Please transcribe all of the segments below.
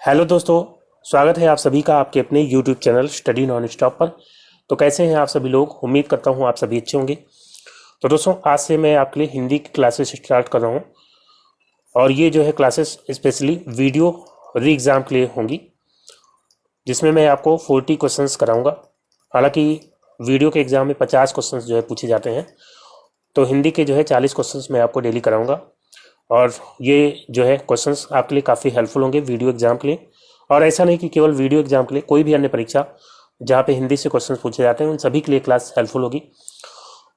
Hello दोस्तों, स्वागत है आप सभी का आपके अपने YouTube channel study non stop पर। तो कैसे हैं आप सभी लोग? उम्मीद करता हूं आप सभी अच्छे होंगे। तो दोस्तों, आज से मैं आपके लिए हिंदी की क्लासेस स्टार्ट कर रहा हूं और ये जो है क्लासेस स्पेशली वीडियो री एग्ज़ाम के लिए होंगी, जिसमें मैं आपको 40 क्वेश्चंस कराऊंगा। हालांकि वीडियो के एग्ज़ाम में 50 क्वेश्चंस जो है पूछे जाते हैं, तो हिंदी के जो है 40 क्वेश्चंस मैं आपको डेली कराऊंगा। और ये जो है क्वेश्चंस आपके लिए काफ़ी हेल्पफुल होंगे वीडियो एग्ज़ाम के लिए। और ऐसा नहीं कि केवल वीडियो एग्ज़ाम के लिए, कोई भी अन्य परीक्षा जहाँ पे हिंदी से क्वेश्चंस पूछे जाते हैं उन सभी के लिए क्लास हेल्पफुल होगी।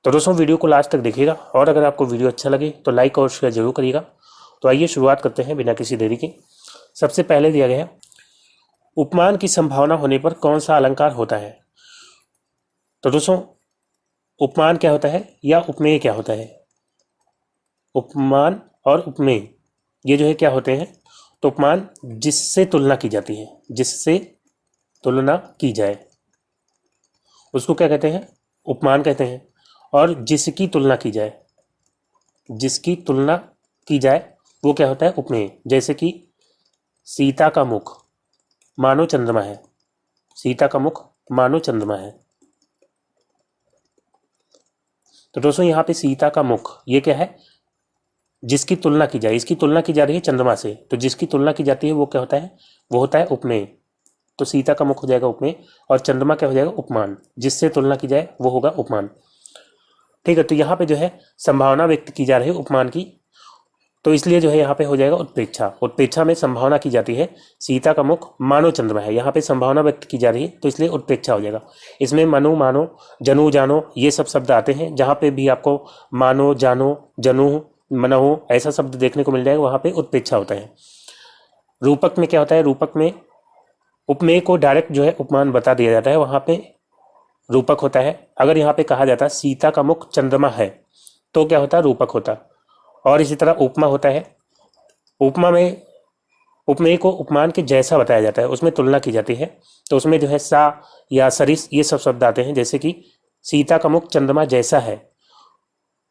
तो दोस्तों, वीडियो को लास्ट तक देखिएगा और अगर आपको वीडियो अच्छा लगे तो लाइक और शेयर जरूर करिएगा। तो आइए शुरुआत करते हैं बिना किसी देरी के। सबसे पहले दिया गया है, उपमान की संभावना होने पर कौन सा अलंकार होता है? तो दोस्तों, उपमान क्या होता है या उपमेय क्या होता है? उपमान और उपमेय ये जो है क्या होते हैं? तो उपमान जिससे तुलना की जाती है, जिससे तुलना की जाए उसको क्या कहते हैं? उपमान कहते हैं। और जिसकी तुलना की जाए, जिसकी तुलना की जाए वो क्या होता है? उपमेय। जैसे कि सीता का मुख मानो चंद्रमा है, सीता का मुख मानो चंद्रमा है। तो दोस्तों, यहाँ पे सीता का मुख ये क्या है? जिसकी तुलना की जाए, इसकी तुलना की जा रही है चंद्रमा से, तो जिसकी तुलना की जाती है वो क्या होता है? वो होता है उपमेय। तो सीता का मुख हो जाएगा उपमेय और चंद्रमा क्या हो जाएगा? उपमान। जिससे तुलना की जाए वो होगा उपमान। ठीक है, तो यहाँ पे जो है संभावना व्यक्त की जा रही है उपमान की, तो इसलिए जो है यहाँ पे हो जाएगा उत्प्रेक्षा। उत्प्रेक्षा में संभावना की जाती है सीता का मुख मानो चंद्रमा है, यहाँ पे संभावना व्यक्त की जा रही है तो इसलिए उत्प्रेक्षा हो जाएगा। इसमें मनु मानो, जनु जानो ये सब शब्द आते हैं। जहाँ पे भी आपको मानो, जानो, जनु, मनहु ऐसा शब्द देखने को मिल जाएगा वहाँ पे उत्प्रेक्षा होता है। रूपक में क्या होता है? रूपक में उपमेय को डायरेक्ट जो है उपमान बता दिया जाता है, वहाँ पे रूपक होता है। अगर यहाँ पे कहा जाता है सीता का मुख चंद्रमा है तो क्या होता है? रूपक होता। और इसी तरह उपमा होता है। उपमा में उपमेय को उपमान के जैसा बताया जाता है, उसमें तुलना की जाती है, तो उसमें जो है सा या सरिस ये सब शब्द आते हैं। जैसे कि सीता का मुख चंद्रमा जैसा है,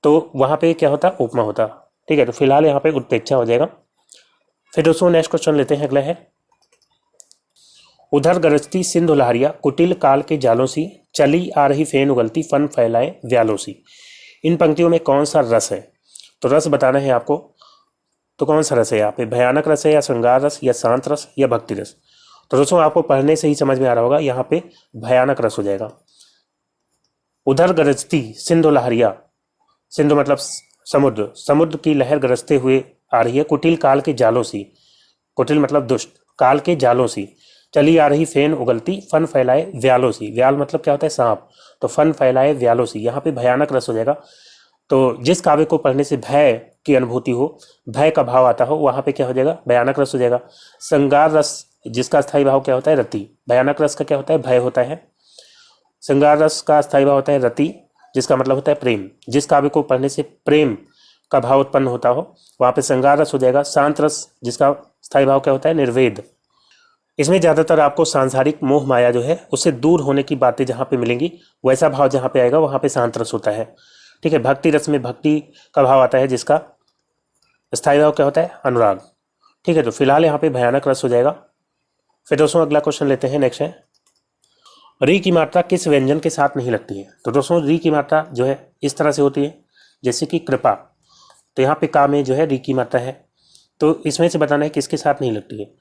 तो वहाँ पे क्या होता? उपमा होता। ठीक है, तो फिलहाल यहाँ पे उत्प्रेक्षा हो जाएगा। फिर दोस्तों नेक्स्ट क्वेश्चन लेते हैं। अगला है, उधर गरजती सिंधु लहरिया कुटिल काल के जालों सी, चली आ रही फेन उगलती फन फैलाए व्यालों सी। इन पंक्तियों में कौन सा रस है? तो रस बताना है आपको। तो कौन सा रस है यहाँ पे? भयानक रस है या श्रृंगार रस या शांत रस या भक्ति रस? तो दोस्तों आपको पढ़ने से ही समझ में आ रहा होगा, यहाँ पे भयानक रस हो जाएगा। उधर गरजती सिंधु लहरिया, सिंधु मतलब समुद्र, समुद्र की लहर गरजते हुए आ रही है कुटिल काल के जालों सी, कुटिल मतलब दुष्ट, काल के जालों सी, चली आ रही फेन उगलती फन फैलाए व्यालों सी। व्याल मतलब क्या होता है? सांप। तो फन फैलाए व्यालों सी, यहाँ पे भयानक रस हो जाएगा। तो जिस काव्य को पढ़ने से भय की अनुभूति हो, भय का भाव आता हो, वहाँ पे क्या हो जाएगा? भयानक रस हो जाएगा। श्रृंगार रस जिसका स्थायी भाव क्या होता है? रति। भयानक रस का क्या होता है? भय होता है। श्रृंगार रस का स्थायी भाव होता है रति, जिसका मतलब होता है प्रेम। जिस काव्य को पढ़ने से प्रेम का भाव उत्पन्न होता हो वहाँ पे श्रृंगार रस हो जाएगा। शांत रस जिसका स्थायी भाव क्या होता है? निर्वेद। इसमें ज़्यादातर आपको सांसारिक मोह माया जो है उससे दूर होने की बातें जहाँ पे मिलेंगी, वैसा भाव जहाँ पे आएगा वहाँ पे शांत रस होता है। ठीक है, भक्ति रस में भक्ति का भाव आता है, जिसका स्थायी भाव क्या होता है? अनुराग। ठीक है, तो फिलहाल यहाँ पे भयानक रस हो जाएगा। फिर दोस्तों अगला क्वेश्चन लेते हैं। नेक्स्ट है, री की मात्रा किस व्यंजन के साथ नहीं लगती है? तो दोस्तों री की मात्रा जो है इस तरह से होती है, जैसे कि कृपा। तो यहाँ पे का में जो है री की मात्रा है, तो इसमें से बताना है किसके साथ नहीं लगती है।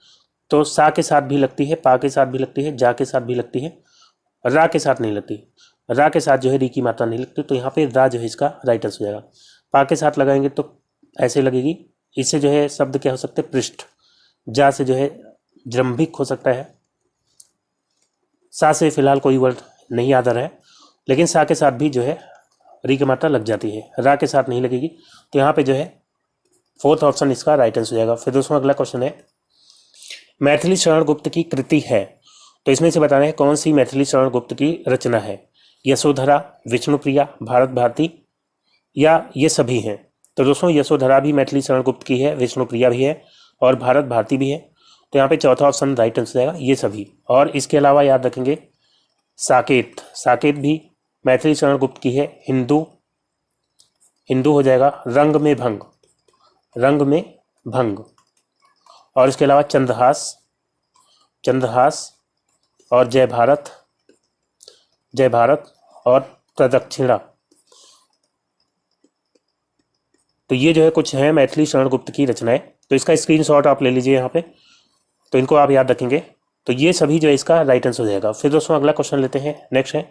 तो सा के साथ भी लगती है, पा के साथ भी लगती है, जा के साथ भी लगती है, रा के साथ नहीं लगती। रा के साथ जो है री की मात्रा नहीं लगती, तो यहाँ पे रा जो है इसका राइट आंसर हो जाएगा। पा के साथ लगाएंगे तो ऐसे लगेगी, इससे जो है शब्द क्या हो सकते हैं? पृष्ठ। जा से जो है जृंभिक हो सकता है। सा से फिलहाल कोई वर्ड नहीं याद आ रहा है, लेकिन सा के साथ भी जो है री की मात्रा लग जाती है, रा के साथ नहीं लगेगी। तो यहाँ पे जो है फोर्थ ऑप्शन इसका राइट आंसर हो जाएगा। फिर दोस्तों अगला क्वेश्चन है, मैथिली शरण गुप्त की कृति है, तो इसमें से बताना है कौन सी मैथिली शरण गुप्त की रचना है? यशोधरा, विष्णुप्रिया, भारत भारती या ये सभी हैं? तो दोस्तों यशोधरा भी मैथिली शरण गुप्त की है, विष्णुप्रिया भी है और भारत भारती भी है। तो यहाँ पे चौथा ऑप्शन राइट आंसर जाएगा, ये सभी। और इसके अलावा याद रखेंगे साकेत, साकेत भी मैथिली शरण गुप्त की है। हिंदू, हिंदू हो जाएगा। रंग में भंग, रंग में भंग। और इसके अलावा चंद्रहास, चंद्रहास और जय भारत और प्रदक्षिणा। तो ये जो है कुछ है मैथिली शरण गुप्त की रचनाएं। तो इसका स्क्रीनशॉट आप ले लीजिए यहाँ पे, तो इनको आप याद रखेंगे। तो ये सभी जो है इसका राइट आंसर हो जाएगा। फिर दोस्तों अगला क्वेश्चन लेते हैं। नेक्स्ट है,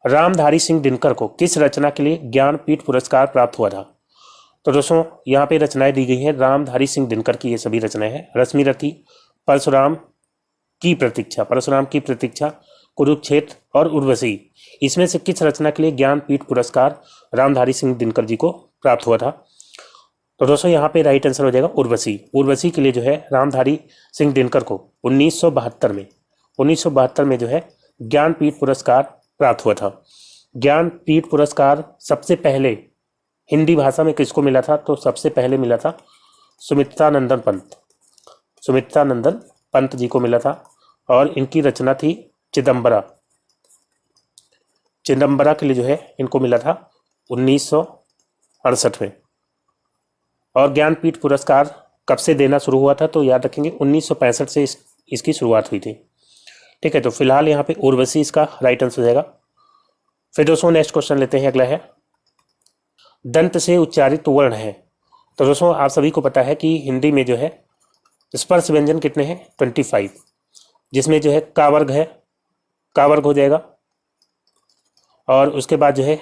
रामधारी सिंह दिनकर को किस रचना के लिए ज्ञानपीठ पुरस्कार प्राप्त हुआ था? तो दोस्तों यहाँ पे रचनाएं दी गई हैं रामधारी सिंह दिनकर की, ये सभी रचनाएं हैं। रश्मिरथी, परशुराम की प्रतीक्षा, कुरुक्षेत्र और उर्वशी। इसमें से किस रचना के लिए ज्ञानपीठ पुरस्कार रामधारी सिंह दिनकर जी को प्राप्त हुआ था? तो दोस्तों यहाँ पे राइट आंसर हो जाएगा उर्वशी। उर्वशी के लिए जो है रामधारी सिंह दिनकर को 1972 में जो है ज्ञानपीठ पुरस्कार प्राप्त हुआ था। ज्ञानपीठ पुरस्कार सबसे पहले हिंदी भाषा में किसको मिला था? तो सबसे पहले मिला था सुमित्रा नंदन पंत जी को मिला था, और इनकी रचना थी चिदम्बरा के लिए जो है इनको मिला था 1968 में। और ज्ञानपीठ पुरस्कार कब से देना शुरू हुआ था? तो याद रखेंगे 1965 से इसकी शुरुआत हुई थी। ठीक है, तो फिलहाल यहाँ पे उर्वशी इसका राइट आंसर हो जाएगा। फिर दोस्तों नेक्स्ट क्वेश्चन लेते हैं। अगला है, दंत से उच्चारित वर्ण है। तो दोस्तों आप सभी को पता है कि हिंदी में जो है स्पर्श व्यंजन कितने हैं? 25, जिसमें जो है का वर्ग हो जाएगा, और उसके बाद जो है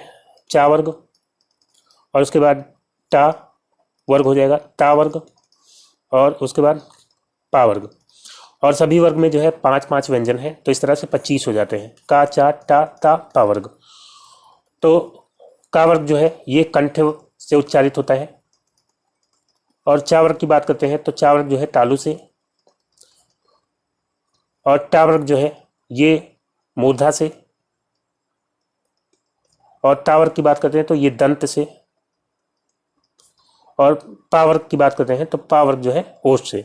चा वर्ग, और उसके बाद टा वर्ग हो जाएगा, ता वर्ग, और उसके बाद पा वर्ग। और सभी वर्ग में जो है 5-5 व्यंजन है, तो इस तरह से 25 हो जाते हैं। का, चा, टा, ता, पा वर्ग। तो का वर्ग जो है ये कंठ से उच्चारित होता है, और चा वर्ग की बात करते हैं तो चा वर्ग जो है तालु से, और टा वर्ग जो है ये मूर्धा से, और ता वर्ग की बात करते हैं तो ये दंत से, और पा वर्ग की बात करते हैं तो पा वर्ग जो है ओष्ठ से।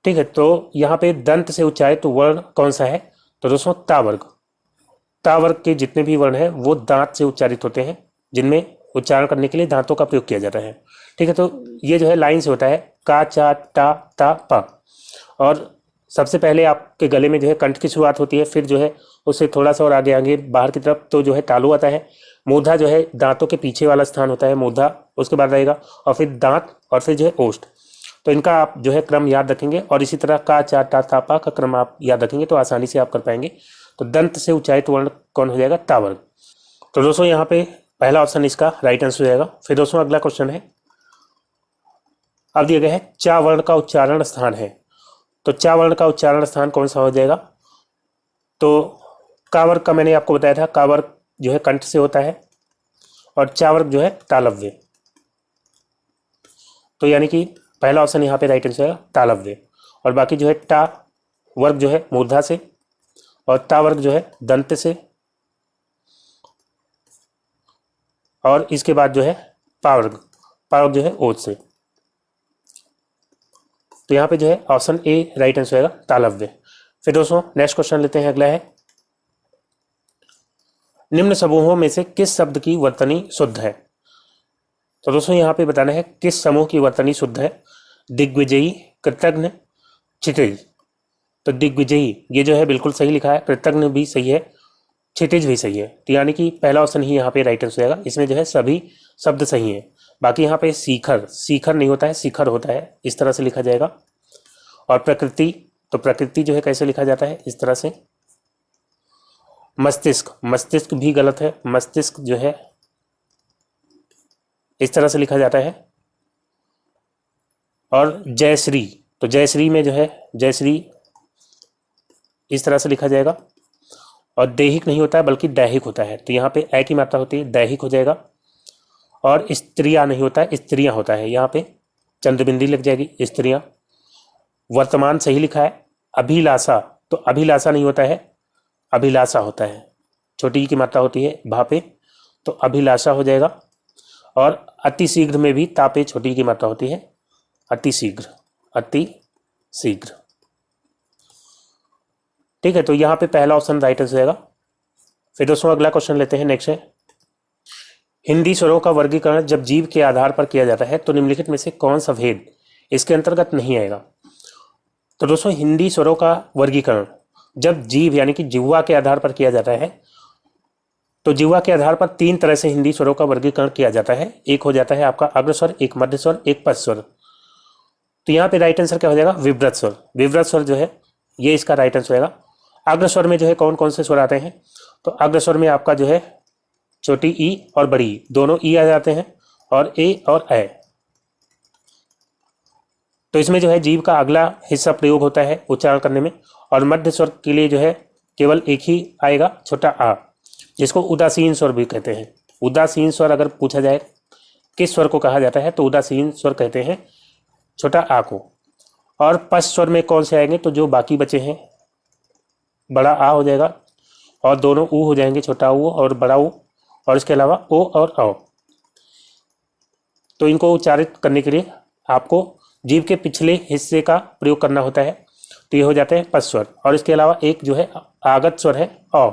ठीक है, तो यहाँ पे दंत से उच्चारित तो वर्ण कौन सा है? तो दोस्तों ता वर्ग के जितने भी वर्ण हैं वो दांत से उच्चारित होते हैं, जिनमें उच्चारण करने के लिए दांतों का प्रयोग किया जाता है। ठीक है, तो ये जो है लाइन से होता है का, चा, टा, ता, पा। और सबसे पहले आपके गले में जो है कंठ की शुरुआत होती है, फिर जो है उससे थोड़ा सा और आगे बाहर की तरफ तो जो है तालु आता है। मूर्धा जो है दांतों के पीछे वाला स्थान होता है, मूर्धा उसके बाद रहेगा, और फिर दांत, और फिर जो है ओष्ठ। तो इनका आप जो है क्रम याद रखेंगे, और इसी तरह का, चा, टा, ता, पा का क्रम आप याद रखेंगे तो आसानी से आप कर पाएंगे। तो दंत से उच्चारित वर्ण कौन हो जाएगा? ता वर्ग। तो दोस्तों यहाँ पे पहला ऑप्शन इसका राइट आंसर हो जाएगा। फिर दोस्तों अगला क्वेश्चन है, अब दिया गया है चा वर्ण का उच्चारण स्थान है। तो चा वर्ण का उच्चारण स्थान कौन सा हो जाएगा? तो का वर्ग का मैंने आपको बताया था, का वर्ग जो है कंठ से होता है, और चा वर्ग जो है तालव्य। तो यानी कि पहला ऑप्शन यहाँ पे राइट आंसर है तालव्य, और बाकी जो है टा वर्ग जो है मूर्धा से, और ता वर्ग जो है दंत से, और इसके बाद जो है पा वर्ग जो है ओज से। तो यहाँ पे जो है ऑप्शन ए राइट आंसर होगा तालव्य। फिर दोस्तों नेक्स्ट क्वेश्चन लेते हैं। अगला है, निम्न समूहों में से किस शब्द की वर्तनी शुद्ध है? तो दोस्तों यहाँ पे बताना है किस समूह की वर्तनी शुद्ध है। दिग्विजयी, कृतघ्न, क्षितिज। तो दिग्विजयी ये जो है बिल्कुल सही लिखा है, कृतघ्न भी सही है, क्षितिज भी सही है। तो यानी कि पहला ऑप्शन ही यहाँ पे राइट आंसर होगा। इसमें जो है सभी शब्द सही हैं। बाकी यहाँ पे सीखर नहीं होता है, शिखर होता है, इस तरह से लिखा जाएगा। और प्रकृति, तो प्रकृति जो है कैसे लिखा जाता है? इस तरह से। मस्तिष्क भी गलत है, मस्तिष्क जो है इस तरह से लिखा जाता है। और जयश्री, तो जयश्री में जो है जयश्री इस तरह से लिखा जाएगा। और दैहिक नहीं होता है बल्कि दैहिक होता है, तो यहाँ पे ए की मात्रा होती है, दैहिक हो जाएगा। और स्त्रियां नहीं होता है, स्त्रियां होता है, यहाँ पे चंद्रबिंदी लग जाएगी, स्त्रियां। वर्तमान सही लिखा है। अभिलाषा, तो अभिलाषा नहीं होता है, अभिलाषा होता है, छोटी की मात्रा होती है भा पे, तो अभिलाषा हो जाएगा। और अति शीघ्र में भी तापे छोटी की मात्रा होती है, अति शीघ्र। ठीक है, तो यहाँ पे पहला ऑप्शन राइट आंसर जाएगा। फिर दोस्तों अगला क्वेश्चन लेते हैं। नेक्स्ट है, हिंदी स्वरों का वर्गीकरण जब जीव के आधार पर किया जाता है तो निम्नलिखित में से कौन सा भेद इसके अंतर्गत नहीं आएगा। तो दोस्तों हिंदी स्वरों का वर्गीकरण जब जीभ यानी कि जिह्वा के आधार पर किया जाता है, तो जिह्वा के आधार पर 3 तरह से हिंदी स्वरों का वर्गीकरण किया जाता है। एक हो जाता है आपका अग्र स्वर, एक मध्य स्वर, एक पश्च स्वर। तो यहाँ पे राइट आंसर क्या हो जाएगा? विव्रत स्वर। विव्रत स्वर जो है ये इसका राइट आंसर होगा। अग्र स्वर में जो है कौन कौन से स्वर आते हैं? तो अग्र स्वर में आपका जो है छोटी ई और बड़ी ई दोनों ई आ जाते हैं, और ए और ए। तो इसमें जो है जीभ का अगला हिस्सा प्रयोग होता है उच्चारण करने में। और मध्य स्वर के लिए जो है केवल एक ही आएगा, छोटा आ, जिसको उदासीन स्वर भी कहते हैं। उदासीन स्वर अगर पूछा जाए किस स्वर को कहा जाता है, तो उदासीन स्वर कहते हैं छोटा आ को। और पश्च स्वर में कौन से आएंगे? तो जो बाकी बचे हैं, बड़ा आ हो जाएगा और दोनों ऊ हो जाएंगे, छोटा ऊ और बड़ा ऊ, और इसके अलावा ओ और औ। तो इनको उच्चारित करने के लिए आपको जीभ के पिछले हिस्से का प्रयोग करना होता है। तो ये हो जाते हैं पश्च स्वर। और इसके अलावा एक जो है आगत स्वर है औ,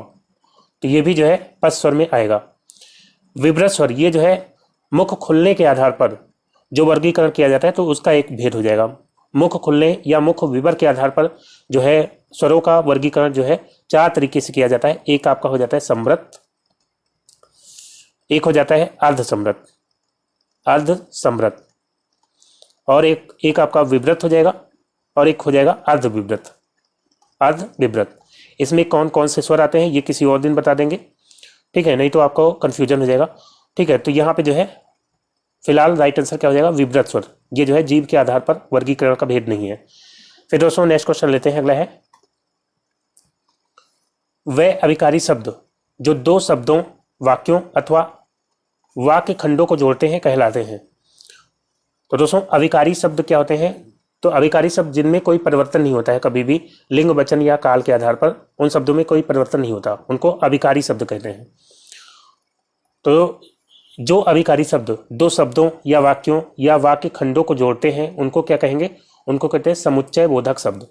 तो ये भी जो है पश्च स्वर में आएगा। विव्रत स्वर ये जो है मुख खुलने के आधार पर जो वर्गीकरण किया जाता है, तो उसका एक भेद हो जाएगा। मुख खुलने या मुख विवर के आधार पर जो है स्वरों का वर्गीकरण जो है 4 तरीके से किया जाता है। एक आपका हो जाता है समृत, एक हो जाता है अर्ध समृत, अर्ध समृत, और एक आपका विव्रत हो जाएगा, और एक हो जाएगा अर्ध विव्रत, अर्ध विव्रत। इसमें कौन कौन से स्वर आते हैं ये किसी और दिन बता देंगे, ठीक है, नहीं तो आपको कंफ्यूजन हो जाएगा। ठीक है, तो यहाँ पे जो है फिलहाल राइट आंसर क्या हो जाएगा? विव्रत स्वर। ये जो है जीभ के आधार पर वर्गीकरण का भेद नहीं है। फिर दोस्तों नेक्स्ट क्वेश्चन लेते हैं, अगला है वह अभिकारी शब्द जो 2 शब्दों, वाक्यों अथवा वाक्य खंडों को जोड़ते हैं कहलाते हैं। तो दोस्तों अभिकारी शब्द क्या होते हैं? तो अभिकारी शब्द जिनमें कोई परिवर्तन नहीं होता है कभी भी, लिंग वचन या काल के आधार पर उन शब्दों में कोई परिवर्तन नहीं होता, उनको अभिकारी शब्द कहते हैं। तो जो अभिकारी शब्द 2 शब्दों या वाक्यों या वाक्य खंडों को जोड़ते हैं उनको क्या कहेंगे? उनको कहते हैं समुच्चय बोधक शब्द।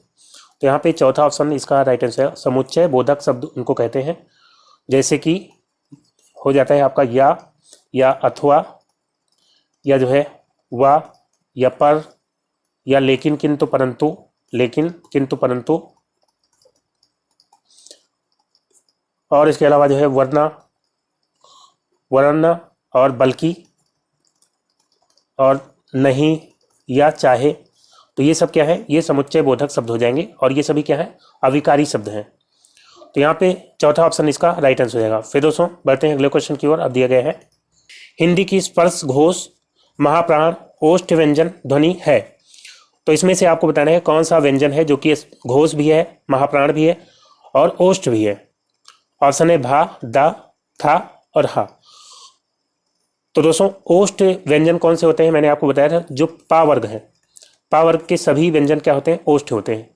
तो यहाँ पे चौथा ऑप्शन इसका राइट आंसर है, समुच्चय बोधक शब्द उनको कहते हैं। जैसे कि हो जाता है आपका या अथवा, या जो है व, या पर, या लेकिन किंतु परंतु, लेकिन किंतु परंतु, और इसके अलावा जो है वरना, वरना, और बल्कि, और नहीं, या चाहे। तो ये सब क्या है? ये समुच्चय बोधक शब्द हो जाएंगे, और ये सभी क्या है? अविकारी शब्द हैं। तो यहाँ पे चौथा ऑप्शन इसका राइट आंसर हो जाएगा। फिर दोस्तों बढ़ते हैं अगले क्वेश्चन की ओर। अब दिया गया है हिंदी की स्पर्श घोष महाप्राण ओष्ठ व्यंजन ध्वनि है। तो इसमें से आपको बताना है कौन सा व्यंजन है जो कि घोष भी है, महाप्राण भी है और ओष्ठ भी है। ऑप्शन है भा, दा, था और हा। तो दोस्तों ओष्ठ व्यंजन कौन से होते हैं? मैंने आपको बताया था जो पा वर्ग है, पा वर्ग के सभी व्यंजन क्या होते हैं? ओष्ठ होते हैं।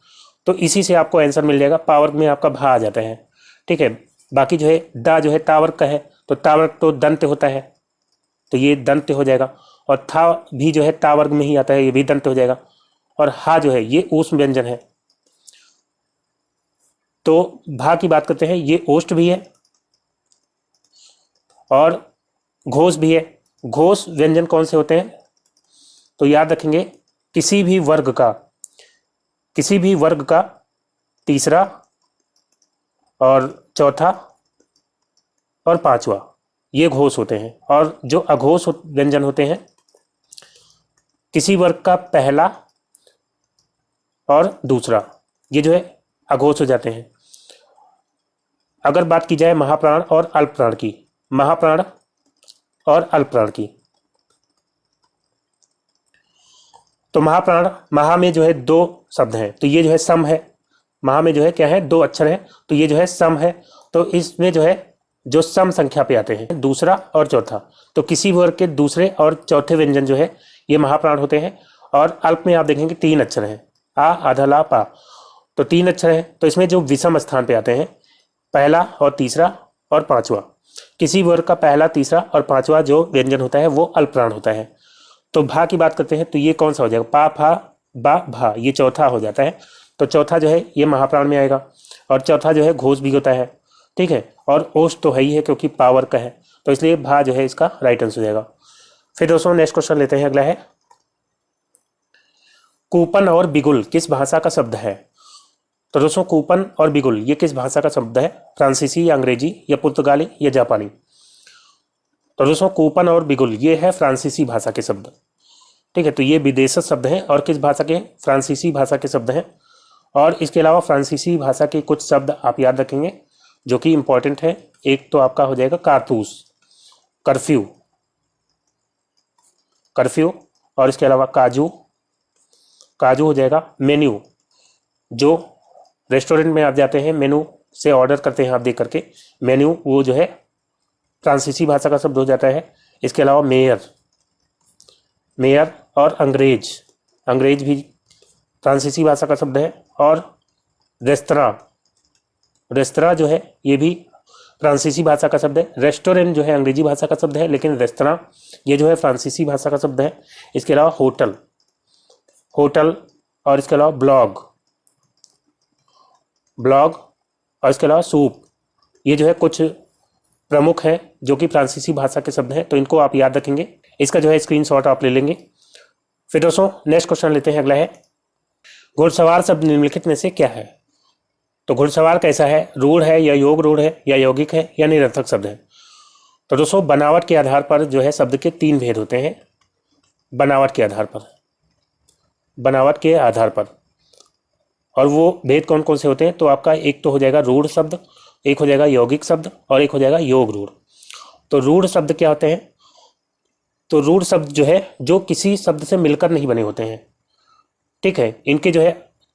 तो इसी से आपको आंसर मिल जाएगा। पा वर्ग में आपका भा आ जाता है, ठीक है। बाकी जो है दा जो है ता वर्ग का है, तो ता वर्ग तो दंत होता है, तो ये दंत हो जाएगा। और था भी जो है ता वर्ग में ही आता है, ये भी दंत हो जाएगा। और हा जो है ये ऊष्म व्यंजन है। तो भा की बात करते हैं, ये ओष्ठ भी है और घोष भी है। घोष व्यंजन कौन से होते हैं? तो याद रखेंगे किसी भी वर्ग का तीसरा और चौथा और पांचवा ये घोष होते हैं। और जो अघोष व्यंजन होते हैं किसी वर्ग का पहला और दूसरा, ये जो है अघोष हो जाते हैं। अगर बात की जाए महाप्राण और अल्पप्राण की, महाप्राण और अल्पप्राण की, तो महाप्राण, महा में जो है 2 शब्द हैं, तो ये जो है सम है। महा में जो है क्या है? 2 अक्षर हैं, तो ये जो है सम है। तो इसमें जो है जो सम संख्या पे आते हैं दूसरा और चौथा, तो किसी वर्ग के दूसरे और चौथे व्यंजन जो है ये महाप्राण होते हैं। और अल्प में आप देखेंगे 3 अक्षर हैं, आ, आधा, ला, पा, तो 3 अक्षर हैं। तो इसमें जो विषम स्थान पे आते हैं पहला और तीसरा और पांचवा, किसी वर्ग का पहला, तीसरा और पांचवा जो व्यंजन होता है वो अल्पप्राण होता है। तो भा की बात करते हैं तो ये कौन सा हो जाएगा? पा, फा, बा, भा, ये चौथा हो जाता है। तो चौथा जो है ये महाप्राण में आएगा। और चौथा जो है घोष भी होता है, ठीक है। और ओष्ठ तो है ही है क्योंकि पावर का है, तो इसलिए भा जो है इसका राइट आंसर हो जाएगा। फिर दोस्तों नेक्स्ट क्वेश्चन लेते हैं, अगला है कूपन और बिगुल किस भाषा का शब्द है? तो दोस्तों कूपन और बिगुल ये किस भाषा का शब्द है? फ्रांसीसी या अंग्रेजी या पुर्तगाली या जापानी? तो दोस्तों कूपन और बिगुल ये है फ्रांसीसी भाषा के शब्द। ठीक है, तो ये विदेशी शब्द हैं और किस भाषा के? फ्रांसीसी भाषा के शब्द हैं। और इसके अलावा फ्रांसीसी भाषा के कुछ शब्द आप याद रखेंगे जो कि इंपॉर्टेंट है। एक तो आपका हो जाएगा कारतूस, कर्फ्यू, कर्फ्यू, और इसके अलावा काजू, काजू हो जाएगा। मेन्यू, जो रेस्टोरेंट में आप जाते हैं मेनू से ऑर्डर करते हैं आप देख करके, मेन्यू वो जो है फ्रांसीसी भाषा का शब्द हो जाता है। इसके अलावा मेयर, मेयर और अंग्रेज, अंग्रेज भी फ्रांसीसी भाषा का शब्द है। और रेस्तरां, रेस्तरां जो है ये भी फ्रांसीसी भाषा का शब्द है। रेस्टोरेंट जो है अंग्रेजी भाषा का शब्द है, लेकिन रेस्तरां ये जो है फ्रांसीसी भाषा का शब्द है। इसके अलावा होटल, होटल, और इसके अलावा ब्लॉग, ब्लॉग, और इसके अलावा सूप, ये जो है कुछ प्रमुख हैं जो कि फ्रांसीसी भाषा के शब्द हैं। तो इनको आप याद रखेंगे, इसका जो है स्क्रीनशॉट आप ले लेंगे। फिर दोस्तों नेक्स्ट क्वेश्चन लेते हैं, अगला है घुड़सवार शब्द निम्नलिखित में से क्या है? तो घुड़सवार कैसा है? रूढ़ है या योग रूढ़ है या यौगिक है या निरर्थक शब्द है? तो दोस्तों बनावट के आधार पर जो है शब्द के 3 भेद होते हैं। बनावट के आधार पर, बनावट के आधार पर, और वो भेद कौन कौन से होते हैं? तो आपका एक तो हो जाएगा रूढ़ शब्द, एक हो जाएगा यौगिक शब्द, और एक हो जाएगा योग रूढ़। तो रूढ़ शब्द क्या होते हैं? तो रूढ़ शब्द जो है जो किसी शब्द से मिलकर नहीं बने होते हैं। ठीक है, इनके जो है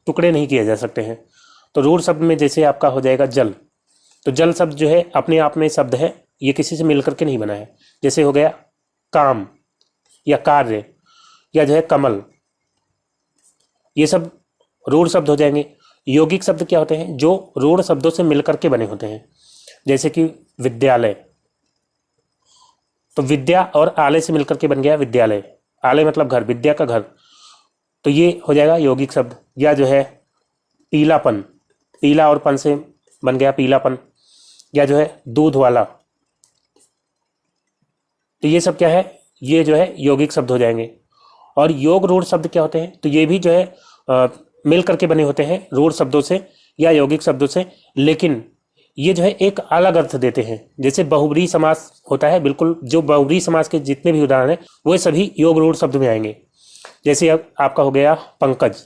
टुकड़े नहीं किए जा सकते हैं। तो रूढ़ शब्द में जैसे आपका हो जाएगा जल, तो जल शब्द जो है अपने आप में शब्द है, ये किसी से मिलकर के नहीं बना है। जैसे हो गया काम या कार्य या जो है कमल, ये सब रूढ़ शब्द हो जाएंगे। यौगिक शब्द क्या होते हैं? जो रूढ़ शब्दों से मिलकर के बने होते हैं। जैसे कि विद्यालय, तो विद्या और आलय से मिलकर के बन गया विद्यालय, आलय मतलब घर, विद्या का घर, तो ये हो जाएगा यौगिक शब्द। या जो है पीलापन, पीला और पन से बन गया पीलापन, या जो है दूध वाला, तो ये सब क्या है? ये जो है यौगिक शब्द हो जाएंगे। और योग रूढ़ शब्द क्या होते हैं? तो ये भी जो है मिल करके बने होते हैं रूढ़ शब्दों से या यौगिक शब्दों से, लेकिन ये जो है एक अलग अर्थ देते हैं। जैसे बहुब्रीहि समास होता है, बिल्कुल जो बहुब्रीहि समास के जितने भी उदाहरण हैं वो सभी योग रूढ़ शब्द में आएंगे। जैसे अब आपका हो गया पंकज,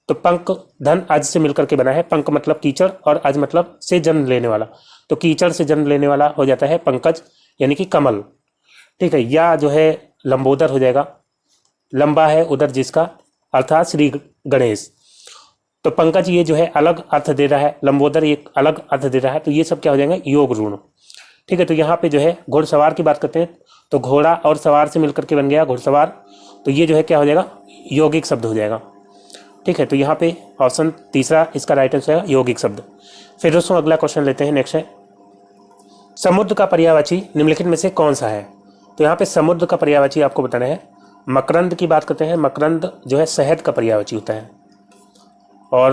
तो पंक धन अज से मिलकर के बना है। पंक मतलब कीचड़ और अज मतलब से जन्म लेने वाला, तो कीचड़ से जन्म लेने वाला हो जाता है पंकज, यानी कि कमल। ठीक है, या जो है लंबोदर हो जाएगा, लंबा है उधर जिसका, अर्थात श्री गणेश। तो पंकज ये जो है अलग अर्थ दे रहा है, लंबोदर एक अलग अर्थ दे रहा है, तो ये सब क्या हो जाएंगे? योग रूढ़। ठीक है, तो यहाँ पे जो है घुड़सवार की बात करते हैं, तो घोड़ा और सवार से मिलकर के बन गया घुड़सवार, तो ये जो है क्या हो जाएगा? यौगिक शब्द हो जाएगा। ठीक है, तो यहाँ पे ऑप्शन तीसरा इसका राइट आंसर है यौगिक शब्द। फिर दोस्तों अगला क्वेश्चन लेते हैं, नेक्स्ट है समुद्र का पर्यायवाची निम्नलिखित में से कौन सा है? तो यहाँ पे समुद्र का पर्यायवाची आपको बताना है। मकरंद की बात करते हैं, मकरंद जो है शहद का पर्यायवाची होता है। और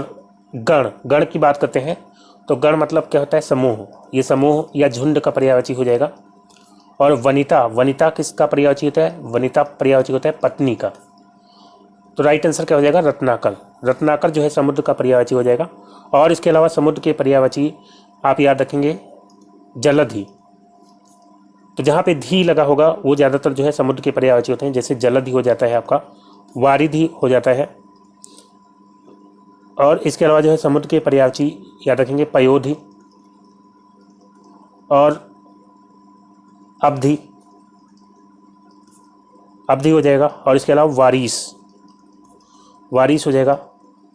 गण, गण की बात करते हैं, तो गण मतलब क्या होता है? समूह, ये समूह या झुंड का पर्यायवाची हो जाएगा। और वनिता, वनिता किसका पर्यायवाची होता है? वनिता पर्यायवाची होता है पत्नी का। तो राइट आंसर क्या हो जाएगा? रत्नाकर, रत्नाकर जो है समुद्र का पर्यायवाची हो जाएगा। और इसके अलावा समुद्र के पर्यायवाची आप याद रखेंगे जलधि, तो जहाँ पे धी लगा होगा वो ज़्यादातर जो है समुद्र के पर्यायवाची होते हैं। जैसे जलधि हो जाता है आपका, वारिधि हो जाता है। और इसके अलावा जो है समुद्र के पर्यायवाची याद रखेंगे पयोधि और अवधि, अवधि हो जाएगा। और इसके अलावा वारिस, वारिस हो जाएगा,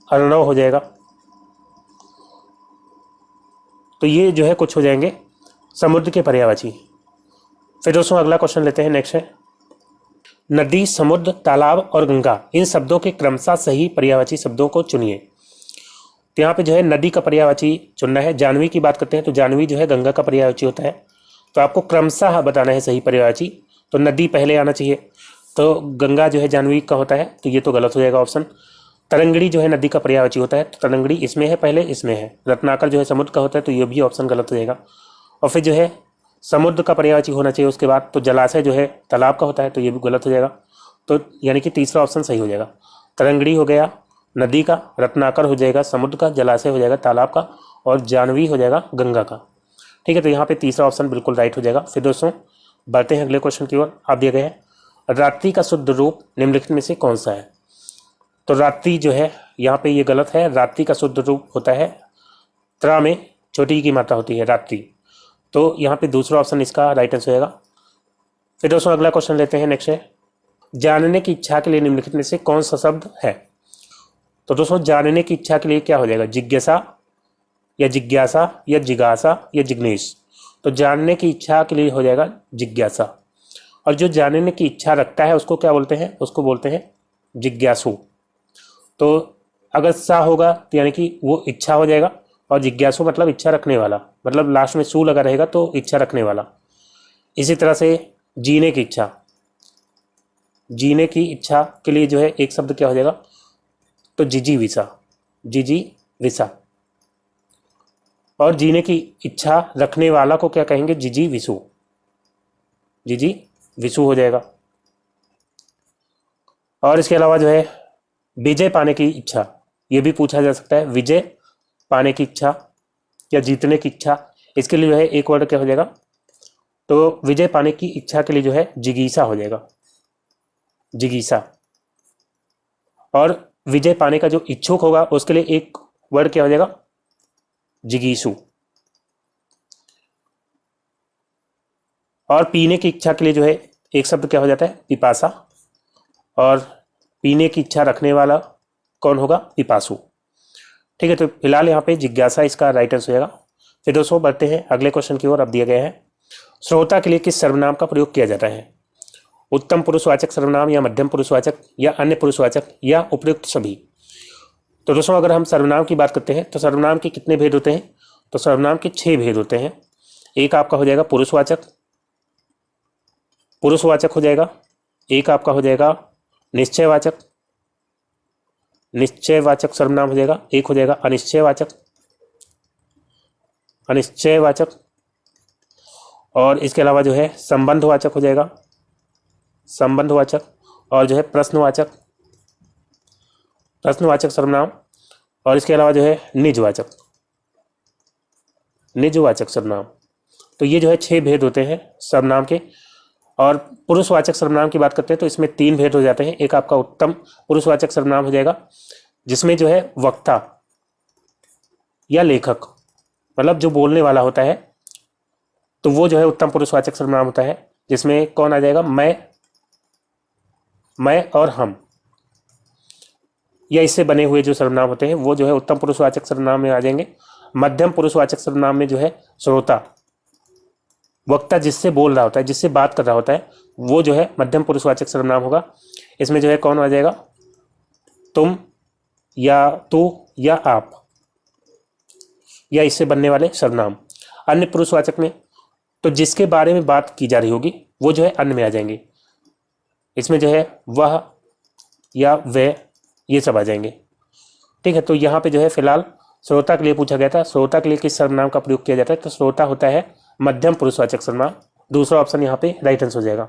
अर्णव हो जाएगा। तो ये जो है कुछ हो जाएंगे समुद्र के पर्यायवाची। फिर दोस्तों अगला क्वेश्चन लेते हैं, नेक्स्ट है नदी, समुद्र, तालाब और गंगा, इन शब्दों के क्रमशः सही पर्यायवाची शब्दों को चुनिए। तो यहाँ पे जो है नदी का पर्यायवाची चुनना है। जानवी की बात करते हैं, तो जानवी जो है गंगा का पर्यायवाची होता है। तो आपको क्रमशः बताना है सही पर्यायवाची, तो नदी पहले आना चाहिए, तो गंगा जो है जानवी का होता है, तो ये तो गलत हो जाएगा ऑप्शन। तरंगड़ी जो है नदी का पर्यायवाची होता है, तो तरंगड़ी इसमें है पहले, इसमें है। रत्नाकर जो है समुद्र का होता है, तो ये भी ऑप्शन गलत हो जाएगा। और फिर जो है समुद्र का पर्यायवाची होना चाहिए उसके बाद, तो जलाशय जो है तालाब का होता है, तो ये भी गलत हो जाएगा। तो यानी कि तीसरा ऑप्शन सही हो जाएगा। तरंगड़ी हो गया नदी का, रत्नाकर हो जाएगा समुद्र का, जलाशय हो जाएगा तालाब का, और जानवी हो जाएगा गंगा का। ठीक है, तो यहाँ पे तीसरा ऑप्शन बिल्कुल राइट हो जाएगा। फिर दोस्तों बढ़ते हैं अगले क्वेश्चन की ओर। आप दिए गए हैं रात्रि का शुद्ध रूप निम्नलिखित में से कौन सा है। तो रात्रि जो है यहाँ पे ये गलत है। रात्रि का शुद्ध रूप होता है त्रा में छोटी की मात्रा होती है रात्रि। तो यहाँ पे दूसरा ऑप्शन इसका राइट आंसर होगा। फिर दोस्तों अगला क्वेश्चन लेते हैं। नेक्स्ट है जानने की इच्छा के लिए निम्नलिखित में से कौन सा शब्द है। तो दोस्तों जानने की इच्छा के लिए क्या हो जाएगा, जिज्ञासा या जिज्ञासा या जिज्ञासा या जिग्नेश। तो जानने की इच्छा के लिए हो जाएगा जिज्ञासा, और जो जानने की इच्छा रखता है उसको क्या बोलते हैं, उसको बोलते हैं जिज्ञासु। तो अगर सा होगा तो यानी कि वो इच्छा हो जाएगा, और जिज्ञासु मतलब इच्छा रखने वाला, मतलब लास्ट में सू लगा रहेगा तो इच्छा रखने वाला। इसी तरह से जीने की इच्छा, जीने की इच्छा के लिए जो है एक शब्द क्या हो जाएगा, तो जिजीविषा, जिजीविषा। और जीने की इच्छा रखने वाला को क्या कहेंगे, जिजीविषु, जिजीविषु हो जाएगा। और इसके अलावा जो है विजय पाने की इच्छा, ये भी पूछा जा सकता है, विजय पाने की इच्छा या जीतने की इच्छा। इसके लिए जो है एक वर्ड क्या हो जाएगा, तो विजय पाने की इच्छा के लिए जो है जिगीसा हो जाएगा, जिगीसा। और विजय पाने का जो इच्छुक होगा उसके लिए एक वर्ड क्या हो जाएगा, जिगीसु। और पीने की इच्छा के लिए जो है एक शब्द क्या हो जाता है, पिपासा। और पीने की इच्छा रखने वाला कौन होगा, पिपासु। ठीक है, तो फिलहाल यहाँ पे जिज्ञासा इसका राइट आंसर होगा। फिर दोस्तों बढ़ते हैं अगले क्वेश्चन की ओर। अब दिए गए हैं श्रोता के लिए किस सर्वनाम का प्रयोग किया जाता है, उत्तम पुरुषवाचक सर्वनाम या मध्यम पुरुषवाचक या अन्य पुरुषवाचक या उपयुक्त सभी। तो दोस्तों अगर हम सर्वनाम की बात करते हैं तो सर्वनाम के कितने भेद होते हैं, तो सर्वनाम के 6 भेद होते हैं। एक आपका हो जाएगा पुरुषवाचक, पुरुषवाचक हो जाएगा। एक आपका हो जाएगा निश्चयवाचक, निश्चयवाचक सर्वनाम हो जाएगा। एक हो जाएगा अनिश्चयवाचक, अनिश्चयवाचक। और इसके अलावा जो है संबंधवाचक हो जाएगा, संबंधवाचक। और जो है प्रश्नवाचक, प्रश्नवाचक सर्वनाम। और इसके अलावा जो है निजवाचक, निजवाचक सर्वनाम। तो ये जो है 6 भेद होते हैं सर्वनाम के। और पुरुषवाचक सर्वनाम की बात करते हैं तो इसमें 3 भेद हो जाते हैं। एक आपका उत्तम पुरुषवाचक सर्वनाम हो जाएगा जिसमें जो है वक्ता या लेखक, मतलब जो बोलने वाला होता है, तो वो जो है उत्तम पुरुषवाचक सर्वनाम होता है। जिसमें कौन आ जाएगा, मैं और हम, या इससे बने हुए जो सर्वनाम होते हैं वो जो है उत्तम पुरुषवाचक सर्वनाम में आ जाएंगे। मध्यम पुरुषवाचक सर्वनाम में जो है श्रोता, वक्ता जिससे बोल रहा होता है, जिससे बात कर रहा होता है, वो जो है मध्यम पुरुषवाचक सर्वनाम होगा। इसमें जो है कौन आ जाएगा, तुम या तू या आप, या इससे बनने वाले सर्वनाम। अन्य पुरुषवाचक में तो जिसके बारे में बात की जा रही होगी वो जो है अन्य में आ जाएंगे। इसमें जो है वह या वह, ये सब आ जाएंगे। ठीक है, तो यहाँ पे जो है फिलहाल श्रोता के लिए पूछा गया था, श्रोता के लिए किस सर्वनाम का प्रयोग किया जाता है, तो श्रोता होता है मध्यम पुरुषवाचक सर्वनाम। दूसरा ऑप्शन यहाँ पे राइट आंसर हो जाएगा।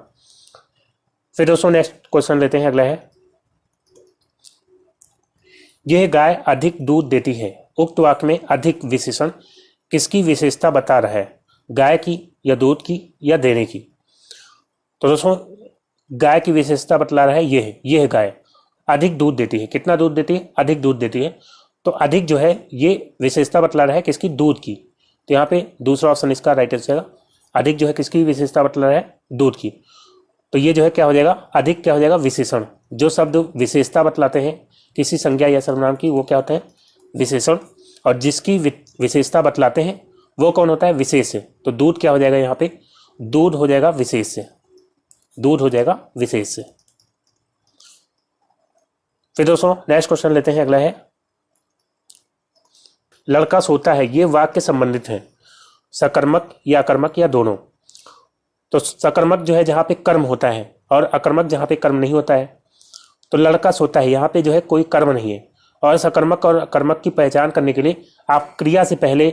फिर दोस्तों नेक्स्ट क्वेश्चन लेते हैं। अगला है यह गाय अधिक दूध देती है, उक्त वाक्य में अधिक विशेषण किसकी विशेषता बता रहा है, गाय की या दूध की या देने की। तो दोस्तों गाय की विशेषता बतला रहा है यह गाय अधिक दूध देती है। कितना दूध देती है, अधिक दूध देती है। तो अधिक जो है ये विशेषता बतला रहा है किसकी, दूध की। तो यहाँ पे दूसरा ऑप्शन इसका राइट आंसर है। अधिक जो है किसकी विशेषता बतला रहा है, दूध की। तो ये जो है क्या हो जाएगा, अधिक क्या हो जाएगा, विशेषण। जो शब्द विशेषता बतलाते हैं किसी संज्ञा या सर्वनाम की, वो क्या होता है, विशेषण। और जिसकी विशेषता बतलाते हैं वो कौन होता है, विशेष। तो दूध क्या हो जाएगा, यहाँ पे दूध हो जाएगा विशेष से, दूध हो जाएगा विशेष से। फिर दोस्तों नेक्स्ट क्वेश्चन लेते हैं। अगला है लड़का सोता है, ये वाक्य संबंधित है, सकर्मक या अकर्मक या दोनों। तो सकर्मक जो है जहाँ पे कर्म होता है और अकर्मक जहाँ पे कर्म नहीं होता है। तो लड़का सोता है, यहाँ पे जो है कोई कर्म नहीं है। और सकर्मक और अकर्मक की पहचान करने के लिए आप क्रिया से पहले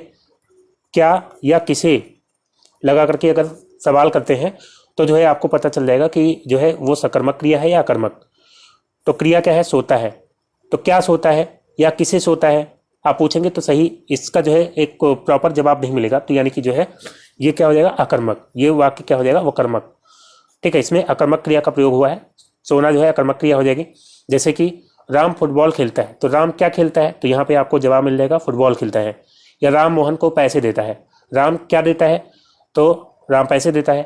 क्या या किसे लगा करके अगर सवाल करते हैं तो जो है आपको पता चल जाएगा कि जो है वो सकर्मक क्रिया है या अकर्मक। तो क्रिया क्या है, सोता है। तो क्या सोता है या किसे सोता है आप पूछेंगे तो सही इसका जो है एक प्रॉपर जवाब नहीं मिलेगा। तो यानी कि जो है ये क्या हो जाएगा, अकर्मक। ये वाक्य क्या हो जाएगा, वो कर्मक। ठीक है, इसमें अकर्मक क्रिया का प्रयोग हुआ है। सोना जो है अकर्मक क्रिया हो जाएगी। जैसे कि राम फुटबॉल खेलता है, तो राम क्या खेलता है, तो यहाँ पे आपको जवाब मिल जाएगा फुटबॉल खेलता है। या राम मोहन को पैसे देता है, राम क्या देता है, तो राम पैसे देता है।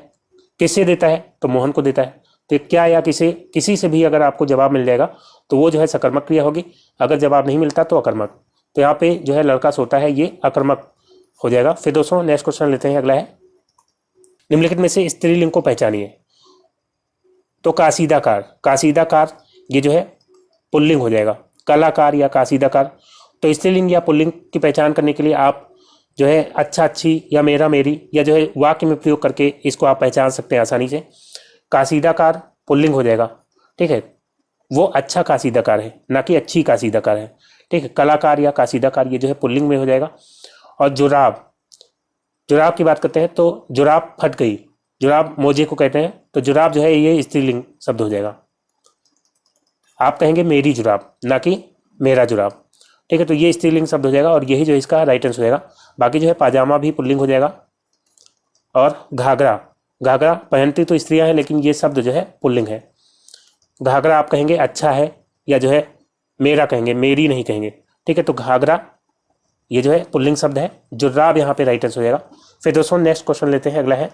किससे देता है, तो मोहन को देता है। तो क्या या किसी से भी अगर आपको जवाब मिल जाएगा तो वो जो है सकर्मक क्रिया होगी। अगर जवाब नहीं मिलता तो अकर्मक। तो यहाँ पे जो है लड़का सोता है, ये अकर्मक हो जाएगा। फिर दोस्तों नेक्स्ट क्वेश्चन लेते हैं, अगला है निम्नलिखित में से स्त्रीलिंग को पहचानिए। तो कासीदाकार, कासीदाकार ये जो है पुल्लिंग हो जाएगा। कलाकार या कासीदाकार। तो स्त्रीलिंग या पुल्लिंग की पहचान करने के लिए आप जो है अच्छा अच्छी या मेरा मेरी या जो है वाक्य में प्रयोग करके इसको आप पहचान सकते हैं आसानी से। कासीदाकार पुल्लिंग हो जाएगा। ठीक है, वो अच्छा कासीदाकार है, ना कि अच्छी कासीदाकार है। ठीक है, कलाकार या कासीदाकार ये जो है पुल्लिंग में हो जाएगा। और जुराब, जुराब की बात करते हैं तो जुराब फट गई, जुराब मोजे को कहते हैं। तो जुराब जो है ये स्त्रीलिंग शब्द हो जाएगा। आप कहेंगे मेरी जुराब, ना कि मेरा जुराब। ठीक है, तो ये स्त्रीलिंग शब्द हो जाएगा और यही जो इसका राइट आंसर हो जाएगा। बाकी जो है पाजामा भी पुल्लिंग हो जाएगा। और घाघरा, घाघरा पहनती तो स्त्रियां हैं लेकिन ये शब्द जो है पुल्लिंग है। घाघरा आप कहेंगे अच्छा है या जो है मेरा कहेंगे, मेरी नहीं कहेंगे। ठीक है, तो घाघरा ये जो है पुल्लिंग शब्द है। जुर्राब यहाँ पे राइट आंसर हो जाएगा। फिर दोस्तों नेक्स्ट क्वेश्चन लेते हैं, अगला है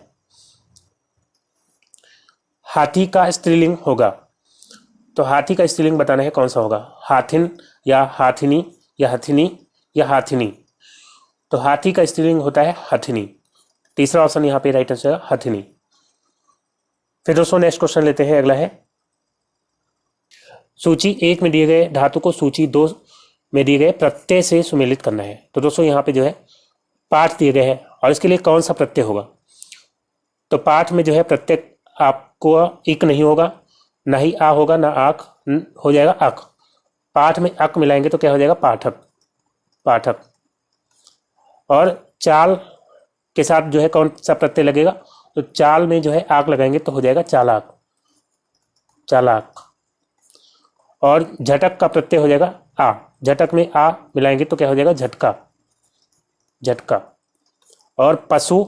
हाथी का स्त्रीलिंग होगा। तो हाथी का स्त्रीलिंग बताना है कौन सा होगा, हाथिन या हाथिनी या हथिनी या हाथिनी। तो हाथी का स्त्रीलिंग होता है हथिनी। तीसरा ऑप्शन यहाँ पे राइट आंसर है हथिनी। फिर दोस्तों नेक्स्ट क्वेश्चन लेते हैं, अगला है सूची 1 में दिए गए धातु को सूची 2 में दिए गए प्रत्यय से सुमेलित करना है। तो दोस्तों यहाँ पे जो है पाठ दिए गए हैं और इसके लिए कौन सा प्रत्यय होगा। तो पाठ में जो है प्रत्यय आपको इक नहीं होगा, ना ही आ होगा, ना आक, हो जाएगा अक। पाठ में अक मिलाएंगे तो क्या हो जाएगा, पाठक, पाठक। और चाल के साथ जो है कौन सा प्रत्यय लगेगा, तो चाल में जो है आक लगाएंगे तो हो जाएगा चालाक, चालाक। और झटक का प्रत्यय हो जाएगा आ, झटक में आ मिलाएंगे तो क्या हो जाएगा, झटका, झटका। और पशु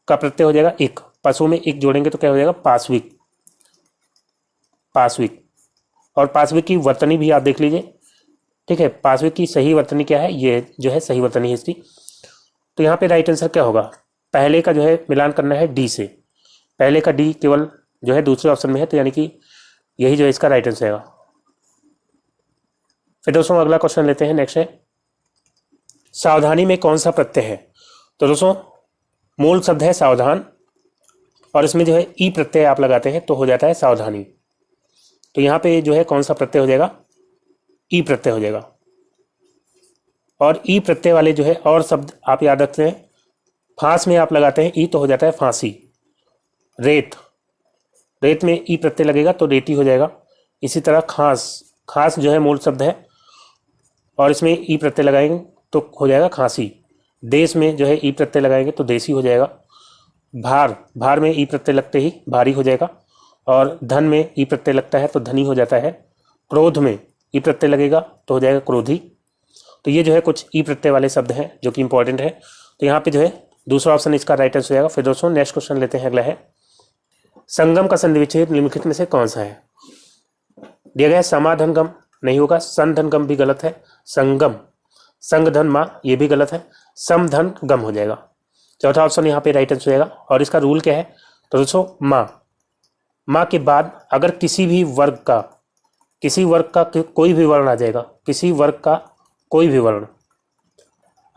का प्रत्यय हो जाएगा इक, पशु में इक जोड़ेंगे तो क्या हो जाएगा, पाश्विक, पाश्विक। और पाश्विक की वर्तनी भी आप देख लीजिए। ठीक है, पाश्विक की सही वर्तनी क्या है, ये जो है सही वर्तनी है इसकी। तो यहाँ पे राइट आंसर क्या होगा, पहले का जो है मिलान करना है डी से। पहले का डी केवल जो है दूसरे ऑप्शन में है, तो यानी कि यही जो है इसका राइट आंसर है। फिर दोस्तों अगला क्वेश्चन लेते हैं, नेक्स्ट है सावधानी में कौन सा प्रत्यय है। तो दोस्तों मूल शब्द है सावधान और इसमें जो है ई प्रत्यय आप लगाते हैं तो हो जाता है सावधानी। तो यहाँ पे जो है कौन सा प्रत्यय हो जाएगा, ई प्रत्यय हो जाएगा। और ई प्रत्यय वाले जो है और शब्द आप याद रखते हैं, फांस में आप लगाते हैं ई तो हो जाता है फांसी। रेत, रेत में ई प्रत्यय लगेगा तो रेती हो जाएगा। इसी तरह खांस, खांस जो है मूल शब्द है और इसमें ई प्रत्यय लगाएंगे तो हो जाएगा खांसी। देश में जो है ई प्रत्यय लगाएंगे तो देसी हो जाएगा। भार, भार में ई प्रत्यय लगते ही भारी हो जाएगा। और धन में ई प्रत्यय लगता है तो धनी हो जाता है। क्रोध में ई प्रत्यय लगेगा तो हो जाएगा क्रोधी। तो ये जो है कुछ ई प्रत्यय वाले शब्द हैं जो कि इंपॉर्टेंट है। तो यहाँ पे जो है दूसरा ऑप्शन इसका राइट आंसर हो जाएगा। फिर दोस्तों नेक्स्ट क्वेश्चन लेते हैं, अगला है संगम का संधि विच्छेद निम्नलिखित में से कौन सा है। दिया गया है समाधनगम, नहीं होगा। संधनगम भी गलत है। संगम, संगधन मा ये भी गलत है। समधन गम हो जाएगा। चौथा ऑप्शन यहाँ पे राइट आंसर हो जाएगा। और इसका रूल क्या है, तो दोस्तों माँ के बाद अगर किसी भी वर्ग का, किसी वर्ग का कोई भी वर्ण आ जाएगा, किसी वर्ग का कोई भी वर्ण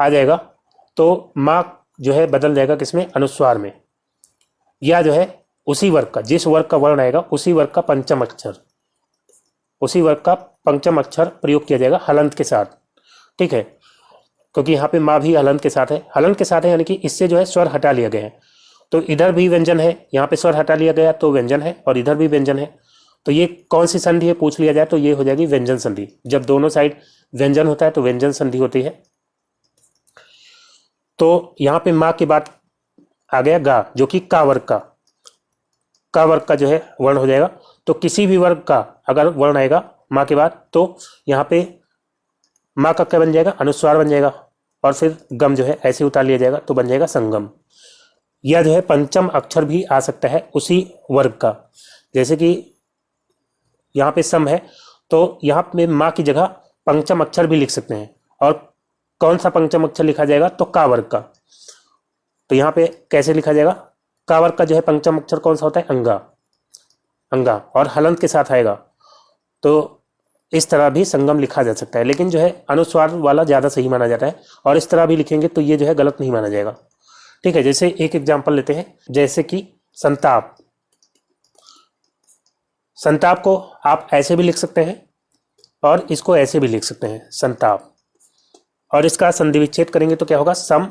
आ जाएगा तो माँ जो है बदल जाएगा किसमें, अनुस्वार में। या जो है उसी वर्ग का, जिस वर्ग का वर्ण आएगा उसी वर्ग का पंचम अक्षर, उसी वर्ग का पंचम अक्षर प्रयोग किया जाएगा हलंत के साथ। ठीक है, क्योंकि यहाँ पे माँ भी हलंत के साथ है, हलंत के साथ है यानी कि इससे जो है स्वर हटा लिया गया है। तो इधर भी व्यंजन है, यहाँ पे स्वर हटा लिया गया तो व्यंजन है, और इधर भी व्यंजन है। तो ये कौन सी संधि है पूछ लिया जाए तो ये हो जाएगी व्यंजन संधि। जब दोनों साइड व्यंजन होता है तो व्यंजन संधि होती है। तो यहाँ पे माँ के बाद आ गया गा, जो कि का वर्ग का जो है वर्ण हो जाएगा। तो किसी भी वर्ग का अगर वर्ण आएगा माँ के बाद तो यहाँ पे माँ का क्या बन जाएगा, अनुस्वार बन जाएगा, और फिर गम जो है ऐसे उतार लिया जाएगा तो बन जाएगा संगम। यह जो है पंचम अक्षर भी आ सकता है उसी वर्ग का, जैसे कि यहाँ पे सम है तो यहाँ पे माँ की जगह पंचम अक्षर भी लिख सकते हैं। और कौन सा पंचम अक्षर लिखा जाएगा, तो का वर्ग का। तो यहाँ पे कैसे लिखा जाएगा, का वर्ग का जो है पंचम अक्षर कौन सा होता है, अंगा, अंगा, और हलंत के साथ आएगा। तो इस तरह भी संगम लिखा जा सकता है, लेकिन जो है अनुस्वार वाला ज़्यादा सही माना जाता है, और इस तरह भी लिखेंगे तो ये जो है गलत नहीं माना जाएगा। ठीक है, जैसे एक एग्जाम्पल लेते हैं, जैसे कि संताप। संताप को आप ऐसे भी लिख सकते हैं और इसको ऐसे भी लिख सकते हैं, संताप। और इसका संधि विच्छेद करेंगे तो क्या होगा, सम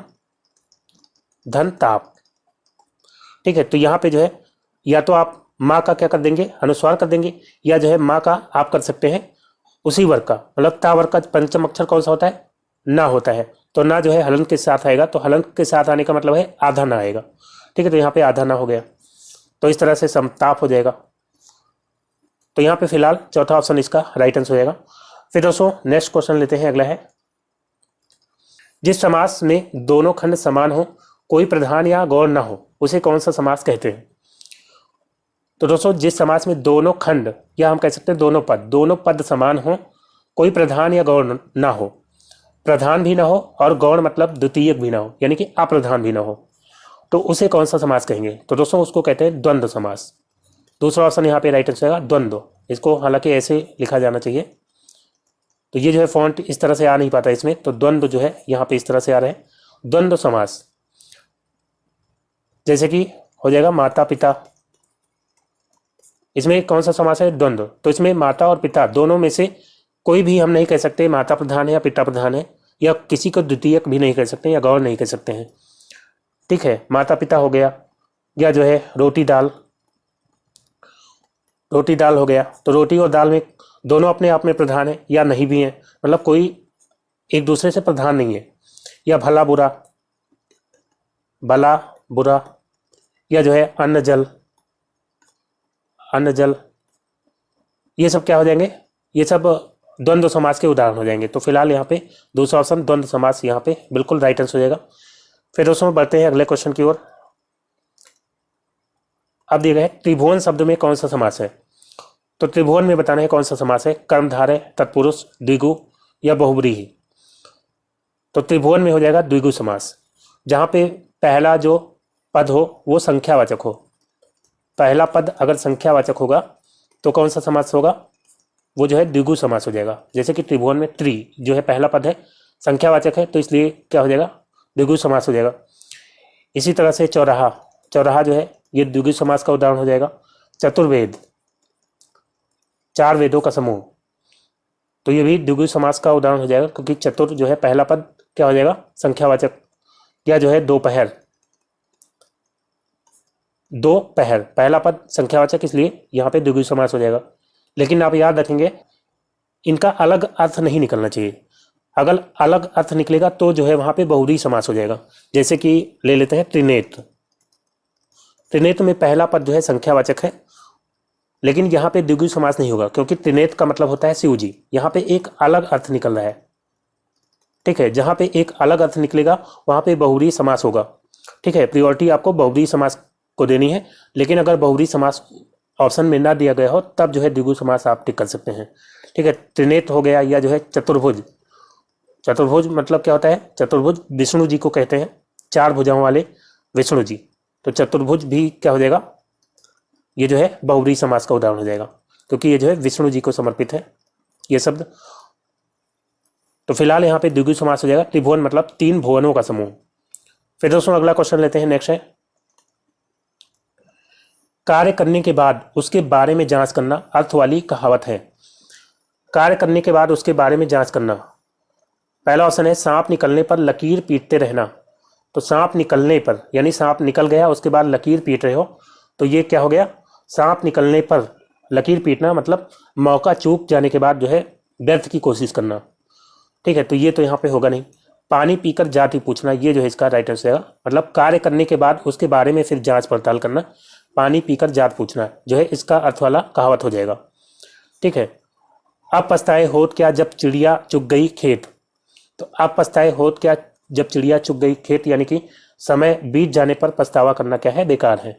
धन ताप। ठीक है, तो यहाँ पे जो है या तो आप माँ का क्या कर देंगे, अनुस्वार कर देंगे, या जो है माँ का आप कर सकते हैं उसी वर्ग का, मतलब ता वर्ग का पंचम अक्षर कौन सा होता है, ना होता है। तो ना जो है हलन के साथ आएगा, तो हलन के साथ आने का मतलब है आधा ना आएगा। ठीक है, तो यहाँ पे आधा ना हो गया, तो इस तरह से समताप हो जाएगा। तो यहाँ पे फिलहाल चौथा ऑप्शन इसका राइट आंसर हो जाएगा। फिर दोस्तों नेक्स्ट क्वेश्चन लेते हैं, अगला है, जिस समास में दोनों खंड समान हो, कोई प्रधान या गौण ना हो, उसे कौन सा समास कहते हैं। तो दोस्तों जिस समास में दोनों खंड या हम कह सकते हैं दोनों पद समान हो, कोई प्रधान या गौण ना हो, प्रधान भी ना हो और गौण मतलब द्वितीयक भी ना हो, यानी कि अप्रधान भी ना हो, तो उसे कौन सा समास कहेंगे। तो दोस्तों उसको कहते हैं द्वंद्व समास। दूसरा ऑप्शन यहाँ पे राइट आंसर है द्वंद्व। इसको हालांकि ऐसे लिखा जाना चाहिए, तो ये जो है फॉन्ट इस तरह से आ नहीं पाता इसमें, तो द्वंद्व जो है यहाँ पे इस तरह से आ रहे हैं, द्वंद्व समास। जैसे कि हो जाएगा माता पिता, इसमें कौन सा समास है, द्वंद्व। तो इसमें माता और पिता दोनों में से कोई भी हम नहीं कह सकते माता प्रधान है या पिता प्रधान है, या किसी को द्वितीयक भी नहीं कह सकते या गौण नहीं कह सकते हैं। ठीक है, माता पिता हो गया, या जो है रोटी दाल, रोटी दाल हो गया। तो रोटी और दाल में दोनों अपने आप में प्रधान है या नहीं भी है, मतलब कोई एक दूसरे से प्रधान नहीं है। या भला बुरा, भला बुरा, या जो है अन्न जल, अन्न जल, ये सब क्या हो जाएंगे, ये सब द्वंद्व समास के उदाहरण हो जाएंगे। तो फिलहाल यहाँ पे दूसरा ऑप्शन द्वंद्व समास यहाँ पे बिल्कुल राइट आंसर हो जाएगा। फिर दोस्तों बढ़ते हैं अगले क्वेश्चन की ओर। अब दिया गया है त्रिभुवन शब्द में कौन सा समास है। तो त्रिभुवन में बताना है कौन सा समास है, कर्मधारय, तत्पुरुष, द्विगु या बहुब्रीहि। तो त्रिभुवन में हो जाएगा द्विगु समास, जहाँ पे पहला जो पद हो वो संख्यावाचक हो। पहला पद अगर संख्यावाचक होगा तो कौन सा समास होगा, वो जो है द्विगु समास हो जाएगा। जैसे कि त्रिभुवन में त्रि जो है पहला पद है, संख्यावाचक है, तो इसलिए क्या हो जाएगा, द्विगु समास हो जाएगा। इसी तरह से चौराहा, चौराहा जो है ये द्विगु समास का उदाहरण हो जाएगा। चतुर्वेद, चार वेदों का समूह, तो ये भी द्विगु समास का उदाहरण हो जाएगा, क्योंकि चतुर जो है पहला पद क्या हो जाएगा, संख्यावाचक। या जो है दोपहर, दोपहर पहला पद संख्यावाचक, इसलिए यहाँ पे द्विगु समास हो जाएगा। लेकिन आप याद रखेंगे इनका अलग अर्थ नहीं निकलना चाहिए, अगर अलग अर्थ निकलेगा तो जो है वहाँ पे बहुव्रीहि समास हो जाएगा। जैसे कि ले लेते हैं त्रिनेत्र, त्रिनेत्र में पहला पद जो है संख्यावाचक है, लेकिन यहाँ पे द्विगु समास नहीं होगा, क्योंकि त्रिनेत्र का मतलब होता है शिव जी। यहाँ पे एक अलग अर्थ निकल रहा है। ठीक है, जहाँ पे एक अलग अर्थ निकलेगा वहाँ पे बहुव्रीहि समास होगा। ठीक है, प्रियोरिटी आपको बहुव्रीहि समास को देनी है, लेकिन अगर बहुव्रीहि समास ऑप्शन में ना दिया गया हो तब जो है द्विगु समास आप टिक कर सकते हैं। ठीक है, त्रिनेत्र हो गया, या जो है चतुर्भुज, चतुर्भुज मतलब क्या होता है, चतुर्भुज विष्णु जी को कहते हैं, चार भुजाओं वाले विष्णु जी। तो चतुर्भुज भी क्या हो जाएगा, ये जो है बहुव्रीहि समास का उदाहरण हो जाएगा, क्योंकि ये जो है विष्णु जी को समर्पित है ये शब्द। तो फिलहाल यहाँ पे द्विगु समास हो जाएगा। त्रिभुवन मतलब तीन भुवनों का समूह। फिर दोस्तों अगला क्वेश्चन लेते हैं, नेक्स्ट है, कार्य करने के बाद उसके बारे में जांच करना अर्थ वाली कहावत है। कार्य करने के बाद उसके बारे में जांच करना, पहला ऑप्शन है सांप निकलने पर लकीर पीटते रहना। तो सांप निकलने पर यानी सांप निकल गया उसके बाद लकीर पीट रहे हो, तो ये क्या हो गया, सांप निकलने पर लकीर पीटना मतलब मौका चूक जाने के बाद जो है व्यर्थ की कोशिश करना। ठीक है, तो ये तो यहाँ पे होगा नहीं। पानी पीकर जाति पूछना, ये जो है इसका राइट आंसर है, मतलब कार्य करने के बाद उसके बारे में फिर जांच पड़ताल करना, पानी पीकर जात पूछना जो है इसका अर्थ वाला कहावत हो जाएगा। ठीक है, अब पछताए होत क्या जब चिड़िया चुग गई खेत। तो अब पछताए होत क्या, जब चिड़िया चुग गई खेत, यानी कि समय बीत जाने पर पछतावा करना क्या है, बेकार है।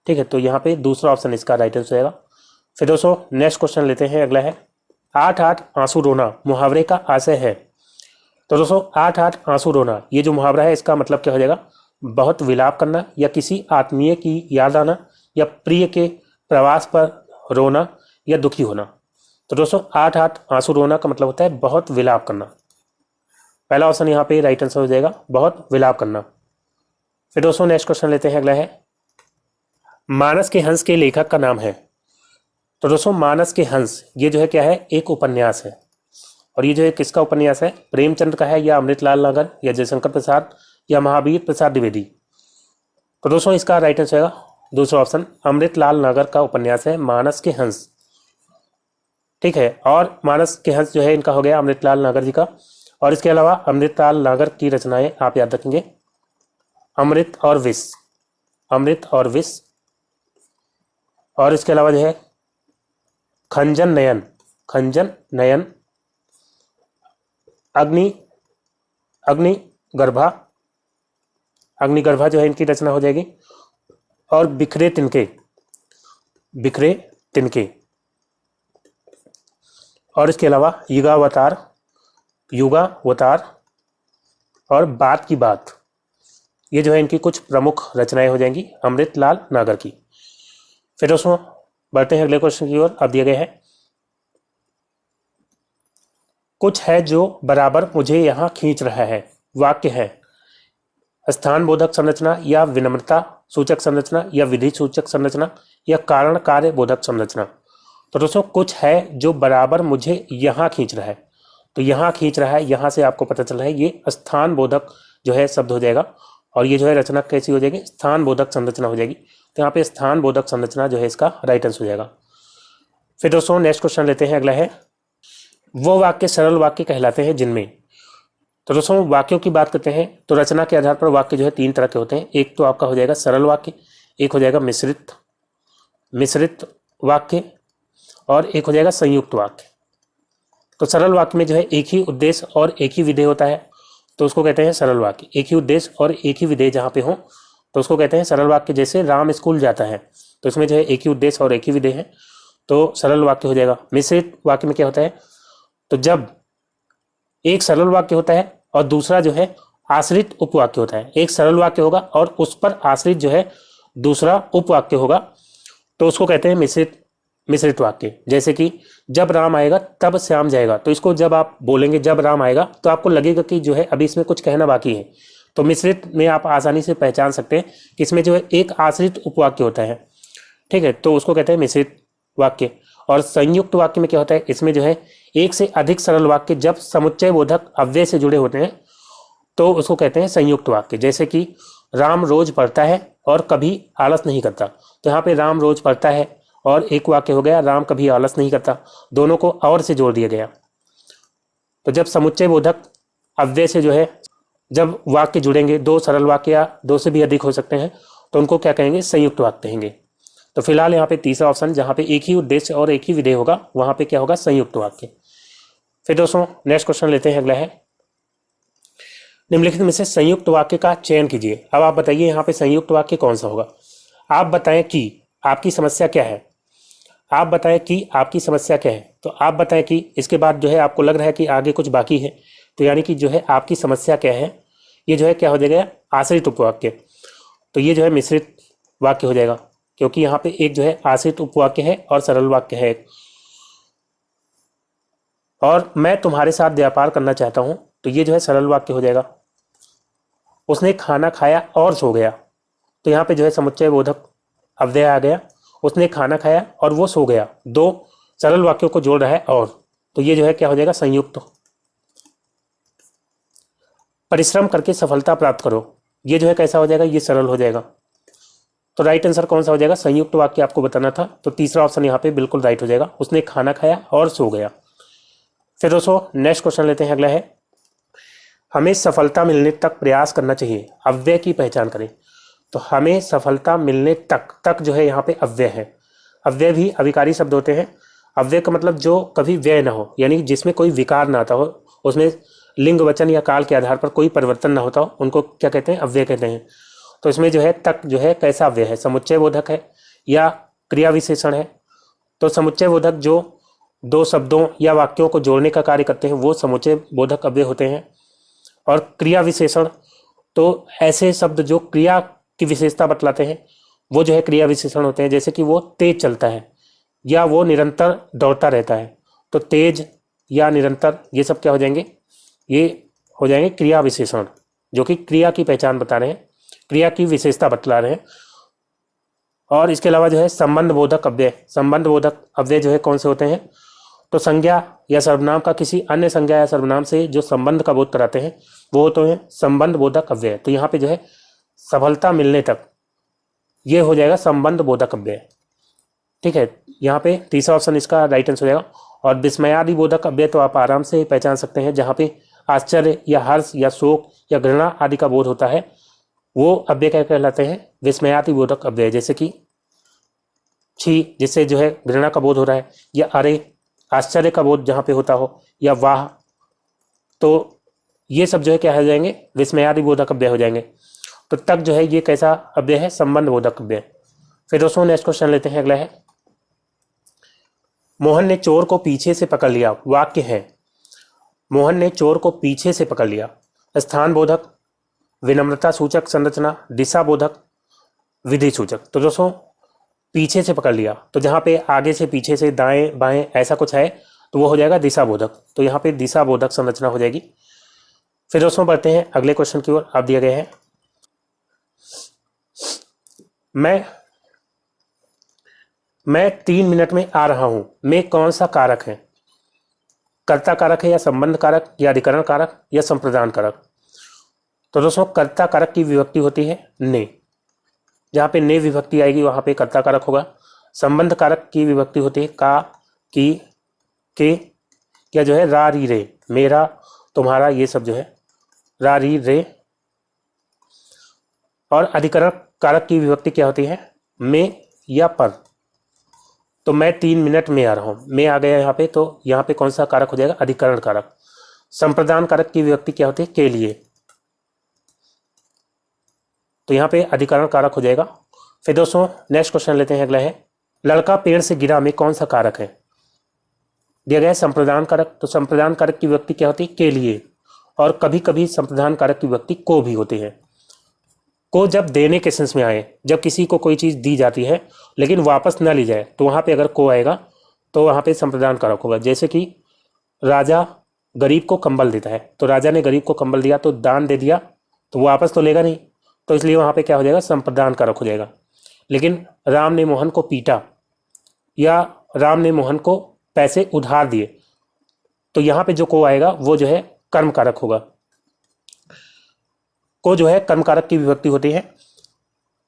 ठीक है, तो यहाँ पे दूसरा ऑप्शन इसका राइट आंसर होगा। फिर दोस्तों नेक्स्ट क्वेश्चन लेते हैं, अगला है आठ आठ आंसू रोना मुहावरे का आशय है। तो दोस्तों आठ आठ आंसू रोना, ये जो मुहावरा है इसका मतलब क्या हो जाएगा, बहुत विलाप करना, या किसी आत्मीय की याद आना, या प्रिय के प्रवास पर रोना, या दुखी होना। तो दोस्तों आठ आठ आंसू रोना का मतलब होता है बहुत विलाप करना। पहला ऑप्शन यहाँ पे राइट आंसर हो जाएगा, बहुत विलाप करना। फिर दोस्तों नेक्स्ट क्वेश्चन लेते हैं, अगला है मानस के हंस के लेखक का नाम है। तो दोस्तों मानस के हंस ये जो है क्या है, एक उपन्यास है, और ये जो है किसका उपन्यास है, प्रेमचंद का है, या अमृतलाल नागर, या जयशंकर प्रसाद, या महावीर प्रसाद द्विवेदी। तो दोस्तों इसका राइट आंसर होगा दूसरा ऑप्शन, अमृतलाल नागर का उपन्यास है मानस के हंस। ठीक है, और मानस के हंस जो है इनका हो गया अमृतलाल नागर जी का। और इसके अलावा अमृतलाल नागर की रचनाएं आप याद रखेंगे, अमृत और विष, अमृत और विष। और इसके अलावा जो है खंजन नयन, खंजन नयन, अग्नि, अग्निगर्भा, अग्निगर्भा जो है इनकी रचना हो जाएगी। और बिखरे तिनके, बिखरे तिनके। और इसके अलावा युगावतार, युगावतार, और बात की बात, ये जो है इनकी कुछ प्रमुख रचनाएं हो जाएंगी अमृतलाल नागर की। फिर दोस्तों बढ़ते हैं अगले क्वेश्चन की ओर। अब दिए गए हैं कुछ है जो बराबर मुझे यहाँ खींच रहा है, वाक्य है स्थान बोधक संरचना, या विनम्रता सूचक संरचना, या विधि सूचक संरचना, या कारण कार्य बोधक संरचना। तो दोस्तों कुछ है जो बराबर मुझे यहाँ खींच रहा है, तो यहाँ खींच रहा है, यहाँ से आपको पता चल रहा है ये स्थान बोधक जो है शब्द हो जाएगा। और ये जो है रचना कैसी हो जाएगी, स्थान बोधक संरचना हो जाएगी। तो यहाँ पे स्थान बोधक संरचना जो है इसका राइट आंसर हो जाएगा। फिर दोस्तों नेक्स्ट क्वेश्चन लेते हैं, अगला है वो वाक्य सरल वाक्य कहलाते हैं जिनमें। तो दोस्तों वाक्यों की बात करते हैं तो रचना के आधार पर वाक्य जो है तीन तरह के होते हैं। एक तो आपका हो जाएगा सरल वाक्य, एक हो जाएगा मिश्रित वाक्य, और एक हो जाएगा संयुक्त वाक्य। तो सरल वाक्य में जो है एक ही उद्देश्य और एक ही विधेय होता है, तो उसको कहते हैं सरल वाक्य। एक ही उद्देश्य और एक ही विधेय जहाँ पे हो तो उसको कहते हैं सरल वाक्य। जैसे राम स्कूल जाता है, तो इसमें जो है एक ही उद्देश्य और एक ही विधेय है, तो सरल वाक्य हो जाएगा। मिश्रित वाक्य में क्या होता है, तो जब एक सरल वाक्य होता है और दूसरा जो है आश्रित उपवाक्य होता है, एक सरल वाक्य होगा और उस पर आश्रित जो है दूसरा उपवाक्य होगा, तो उसको कहते हैं मिश्रित वाक्य। जैसे कि जब राम आएगा तब श्याम जाएगा, तो इसको जब आप बोलेंगे जब राम आएगा तो आपको लगेगा कि जो है अभी इसमें कुछ कहना बाकी है। तो मिश्रित में आप आसानी से पहचान सकते हैं कि इसमें जो है एक आश्रित उपवाक्य होता है। ठीक है, तो उसको कहते हैं मिश्रित वाक्य। और संयुक्त वाक्य में क्या होता है, इसमें जो है एक से अधिक सरल वाक्य जब समुच्चय बोधक अव्यय से जुड़े होते हैं तो उसको कहते हैं संयुक्त वाक्य। जैसे कि राम रोज पढ़ता है और कभी आलस नहीं करता, तो यहाँ पे राम रोज पढ़ता है और एक वाक्य हो गया राम कभी आलस नहीं करता, दोनों को और से जोड़ दिया गया। तो जब समुच्चय बोधक अव्यय से जो है जब वाक्य जुड़ेंगे, दो सरल वाक्य या दो से भी अधिक हो सकते हैं, तो उनको क्या कहेंगे, संयुक्त वाक्य कहेंगे। तो फिलहाल यहाँ पे तीसरा ऑप्शन जहाँ पे एक ही उद्देश्य और एक ही विधेय होगा वहाँ पे क्या होगा, संयुक्त वाक्य। फिर दोस्तों नेक्स्ट क्वेश्चन लेते हैं, अगला है निम्नलिखित में से संयुक्त वाक्य का चयन कीजिए। अब आप बताइए यहाँ पे संयुक्त वाक्य कौन सा होगा। आप बताएं कि आपकी समस्या क्या है, आप बताएं कि आपकी समस्या क्या है। तो आप बताएं कि इसके बाद जो है आपको लग रहा है कि आगे कुछ बाकी है, तो यानी कि जो है आपकी समस्या क्या है, ये जो है क्या हो जाएगा, आश्रित उपवाक्य। तो ये जो है मिश्रित वाक्य हो जाएगा, क्योंकि यहाँ पे एक जो है आश्रित उपवाक्य है और सरल वाक्य है एक। और मैं तुम्हारे साथ व्यापार करना चाहता हूं, तो ये जो है सरल वाक्य हो जाएगा। उसने खाना खाया और सो गया, तो यहाँ पे जो है समुच्चय बोधक अव्यय आ गया। उसने खाना खाया और वो सो गया, दो सरल वाक्यों को जोड़ रहा है और, तो ये जो है क्या हो जाएगा, संयुक्त। परिश्रम करके सफलता प्राप्त करो, ये जो है कैसा हो जाएगा, ये सरल हो जाएगा। तो राइट आंसर कौन सा हो जाएगा, संयुक्त वाक्य आपको बताना था, तो तीसरा ऑप्शन यहाँ पे बिल्कुल राइट हो जाएगा, उसने खाना खाया और सो गया। फिर दोस्तों नेक्स्ट क्वेश्चन लेते हैं, अगला है हमें सफलता मिलने तक प्रयास करना चाहिए, अव्यय की पहचान करें। तो हमें सफलता मिलने तक जो है यहाँ पे अव्यय है। अव्यय भी अविकारी शब्द होते हैं। अव्यय का मतलब जो कभी व्यय ना हो, यानी जिसमें कोई विकार ना आता हो, उसमें लिंग वचन या काल के आधार पर कोई परिवर्तन ना होता हो उनको क्या कहते हैं, अव्यय कहते हैं। तो इसमें जो है तक जो है कैसा अव्यय है, समुच्चय बोधक है या क्रिया विशेषण है। तो समुच्चय बोधक जो दो शब्दों या वाक्यों को जोड़ने का कार्य करते हैं वो समुच्चय बोधक अव्यय होते हैं। और क्रिया विशेषण तो ऐसे शब्द जो क्रिया की विशेषता बतलाते हैं वो जो है क्रिया विशेषण होते हैं। जैसे कि वो तेज चलता है या वो निरंतर दौड़ता रहता है, तो तेज या निरंतर ये सब क्या हो जाएंगे, ये हो जाएंगे क्रिया विशेषण, जो कि क्रिया की पहचान बता रहे हैं, क्रिया की विशेषता बतला रहे हैं। और इसके अलावा जो है संबंध बोधक अव्यय, संबंध बोधक अव्यय जो है कौन से होते हैं, तो संज्ञा या सर्वनाम का किसी अन्य संज्ञा या सर्वनाम से जो संबंध का बोध कराते हैं वो होते हैं संबंध बोधक अव्यय। तो यहाँ पे जो है सफलता मिलने तक ये हो जाएगा संबंध बोधक अव्यय। ठीक है, यहाँ पे तीसरा ऑप्शन इसका राइट आंसर हो जाएगा। और विस्मयादि बोधक अव्यय तो आप आराम से पहचान सकते हैं, जहाँ पे आश्चर्य या हर्ष या शोक या घृणा आदि का बोध होता है वो अव्यय क्या कहलाते हैं, विस्मयादि बोधक अव्यय। जैसे कि छी जिससे जो है घृणा का बोध हो रहा है, या अरे आश्चर्य का बोध जहाँ पे होता हो, या वाह, तो ये सब जो है क्या हो जाएंगे, विस्मयादि बोधक अव्यय हो जाएंगे। तो तक जो है ये कैसा अव्यय है, संबंध बोधक अव्यय। फिर दोस्तों नेक्स्ट क्वेश्चन लेते हैं, अगला है मोहन ने चोर को पीछे से पकड़ लिया। वाक्य है मोहन ने चोर को पीछे से पकड़ लिया। स्थान बोधक, विनम्रता सूचक संरचना, दिशा बोधक, विधि सूचक। तो दोस्तों पीछे से पकड़ लिया, तो जहाँ पे आगे से पीछे से दाएं बाएं ऐसा कुछ है तो वो हो जाएगा दिशा बोधक। तो यहाँ पे दिशा बोधक संरचना हो जाएगी। फिर दोस्तों बढ़ते हैं अगले क्वेश्चन की ओर। आप दिए गए हैं मैं 3 मिनट में आ रहा हूं में कौन सा कारक है, कर्ता कारक है या संबंध कारक या अधिकरण कारक या संप्रदान कारक। तो दोस्तों कर्ता कारक की विभक्ति होती है ने, जहाँ पे ने विभक्ति आएगी वहां पे कर्ता कारक होगा। संबंध कारक की विभक्ति होती है का, की, के, या जो है रा री रे, मेरा तुम्हारा, ये सब जो है रा री रे। और अधिकरण कारक की विभक्ति क्या होती है, में या पर। तो मैं 3 मिनट में आ रहा हूं, मैं आ गया यहाँ पे, तो यहाँ पे कौन सा कारक हो जाएगा, अधिकरण कारक। संप्रदान कारक की विभक्ति क्या होती है, के लिए, तो यहाँ पे अधिकरण कारक हो जाएगा। फिर दोस्तों नेक्स्ट क्वेश्चन लेते हैं, अगला है लड़का पेड़ से गिरा में कौन सा कारक है, दिया गया है संप्रदान कारक। तो संप्रदान कारक की विभक्ति क्या होती है, के लिए। और कभी कभी संप्रदान कारक की विभक्ति को भी होती है। को जब देने के सेंस में आए, जब किसी को कोई चीज दी जाती है लेकिन वापस ना ली जाए, तो वहां पे अगर को आएगा तो वहां पे संप्रदान कारक होगा। जैसे कि राजा गरीब को कंबल देता है, तो राजा ने गरीब को कंबल दिया तो दान दे दिया, तो वो वापस तो लेगा नहीं, तो इसलिए वहां पे क्या हो जाएगा, संप्रदान कारक हो जाएगा। लेकिन राम ने मोहन को पीटा या राम ने मोहन को पैसे उधार दिए, तो यहाँ पे जो को आएगा वो जो है कर्म कारक होगा। को जो है कर्म कारक की विभक्ति होती है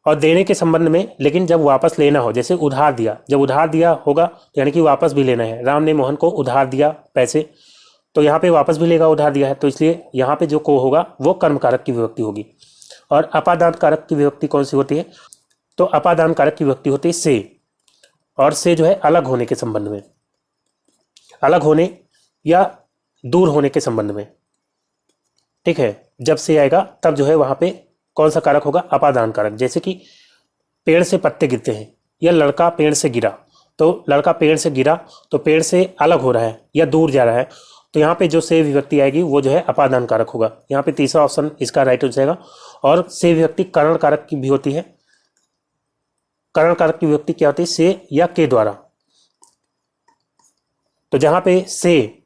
और देने के संबंध में, लेकिन जब वापस लेना हो, जैसे उधार दिया, जब उधार दिया होगा तो यानी कि वापस भी लेना है। राम ने मोहन को उधार दिया पैसे, तो यहाँ पे वापस भी लेगा, उधार दिया है, तो इसलिए यहाँ पे जो को होगा वो कर्म कारक की विभक्ति होगी। और अपादान कारक की विभक्ति कौन सी होती है, तो अपादान कारक की विभक्ति होती है से, और से जो है अलग होने के संबंध में, अलग होने या दूर होने के संबंध में। ठीक है, जब से आएगा तब जो है वहां पे कौन सा कारक होगा, अपादान कारक। जैसे कि पेड़ से पत्ते गिरते हैं या लड़का पेड़ से गिरा, तो लड़का पेड़ से गिरा तो पेड़ से अलग हो रहा है या दूर जा रहा है, तो यहाँ पे जो से विभक्ति आएगी वो जो है अपादान कारक होगा। यहाँ पे तीसरा ऑप्शन इसका राइट हो जाएगा। और से विभक्ति करण कारक की भी होती है। करण कारक की विभक्ति क्या होती है, से या के द्वारा। तो जहां पे से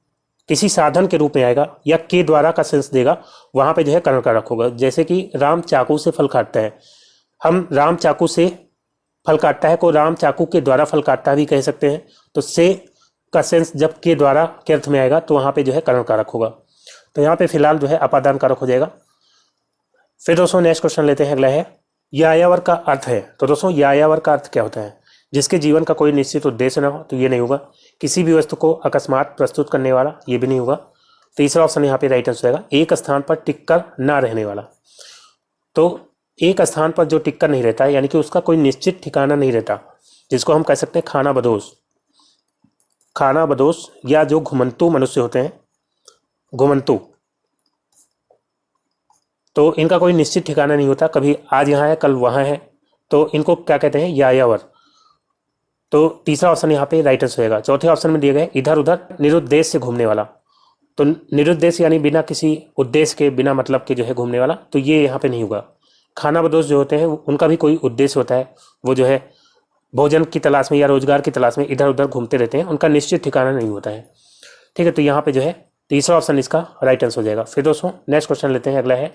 किसी साधन के रूप में आएगा या के द्वारा का सेंस देगा, वहां पे जो है करण कारक होगा। जैसे कि राम चाकू से फल काटता है, हम राम चाकू से फल काटता है को राम चाकू के द्वारा फल काटता भी कह सकते हैं। तो से का सेंस जब के द्वारा के अर्थ में आएगा तो वहां पे जो है करण कारक होगा। तो यहाँ पे फिलहाल जो है अपादान कारक हो जाएगा। फिर दोस्तों नेक्स्ट क्वेश्चन लेते हैं, अगला है यायावर का अर्थ है। तो दोस्तों यायावर का अर्थ क्या होता है, जिसके जीवन का कोई निश्चित उद्देश्य ना हो, तो ये नहीं होगा। किसी भी वस्तु को अकस्मात प्रस्तुत करने वाला, ये भी नहीं होगा। तीसरा ऑप्शन यहाँ पे राइट आंसर आएगा, एक स्थान पर टिककर ना रहने वाला। तो एक स्थान पर जो टिककर नहीं रहता है यानी कि उसका कोई निश्चित ठिकाना नहीं रहता, जिसको हम कह सकते हैं खाना बदोश। खाना बदोश या जो घुमंतु मनुष्य होते हैं, घुमंतु, तो इनका कोई निश्चित ठिकाना नहीं होता, कभी आज यहाँ है कल वहाँ है, तो इनको क्या कहते हैं, यायावर। तो तीसरा ऑप्शन यहाँ पे राइट आंसर होगा। चौथे ऑप्शन में दिए गए इधर उधर निरुद्देश्य से घूमने वाला, तो निरुद्देश्य यानी बिना किसी उद्देश्य के, बिना मतलब के जो है घूमने वाला, तो ये यहाँ पे नहीं होगा। खानाबदोश जो होते हैं उनका भी कोई उद्देश्य होता है, वो जो है भोजन की तलाश में या रोजगार की तलाश में इधर उधर घूमते रहते हैं, उनका निश्चित ठिकाना नहीं होता है। ठीक है, तो यहाँ पे जो है तीसरा ऑप्शन इसका राइट आंसर हो जाएगा। फिर दोस्तों नेक्स्ट क्वेश्चन लेते हैं, अगला है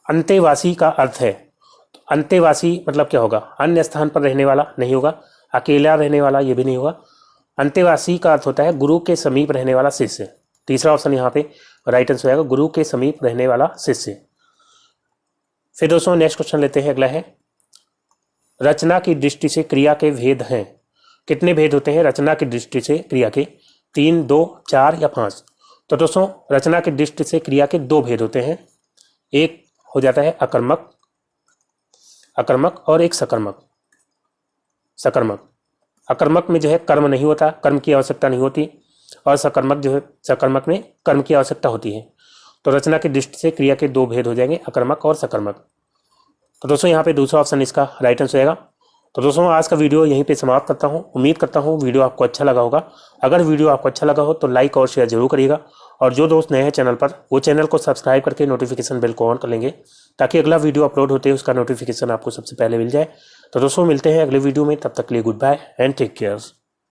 अंतेवासी का अर्थ है। तो अंतेवासी मतलब क्या होगा, अन्य स्थान पर रहने वाला नहीं होगा, अकेला रहने वाला ये भी नहीं होगा। अंतेवासी का अर्थ होता है गुरु के समीप रहने वाला शिष्य। तीसरा ऑप्शन यहाँ पे राइट आंसर हो जाएगा, गुरु के समीप रहने वाला शिष्य। फिर दोस्तों नेक्स्ट क्वेश्चन लेते हैं, अगला है रचना की दृष्टि से क्रिया के भेद हैं। कितने भेद होते हैं रचना की दृष्टि से क्रिया के, 3, 2, 4 या 5। तो दोस्तों रचना की दृष्टि से क्रिया के 2 भेद होते हैं, एक हो जाता है अकर्मक और एक सकर्मक। अकर्मक में जो है कर्म नहीं होता, कर्म की आवश्यकता नहीं होती, और सकर्मक जो है, सकर्मक में कर्म की आवश्यकता होती है। तो रचना की दृष्टि से क्रिया के 2 भेद हो जाएंगे, अकर्मक और सकर्मक। तो दोस्तों यहाँ पे दूसरा ऑप्शन इसका राइट आंसर होगा। तो दोस्तों आज का वीडियो यहीं पे समाप्त करता हूँ। उम्मीद करता हूँ वीडियो आपको अच्छा लगा होगा। अगर वीडियो आपको अच्छा लगा हो तो लाइक और शेयर जरूर करिएगा, और जो दोस्त नए हैं चैनल पर वो चैनल को सब्सक्राइब करके नोटिफिकेशन बेल को ऑन कर लेंगे, ताकि अगला वीडियो अपलोड होते ही उसका नोटिफिकेशन आपको सबसे पहले मिल जाए। तो दोस्तों मिलते हैं अगले वीडियो में, तब तक के लिए goodbye and take care.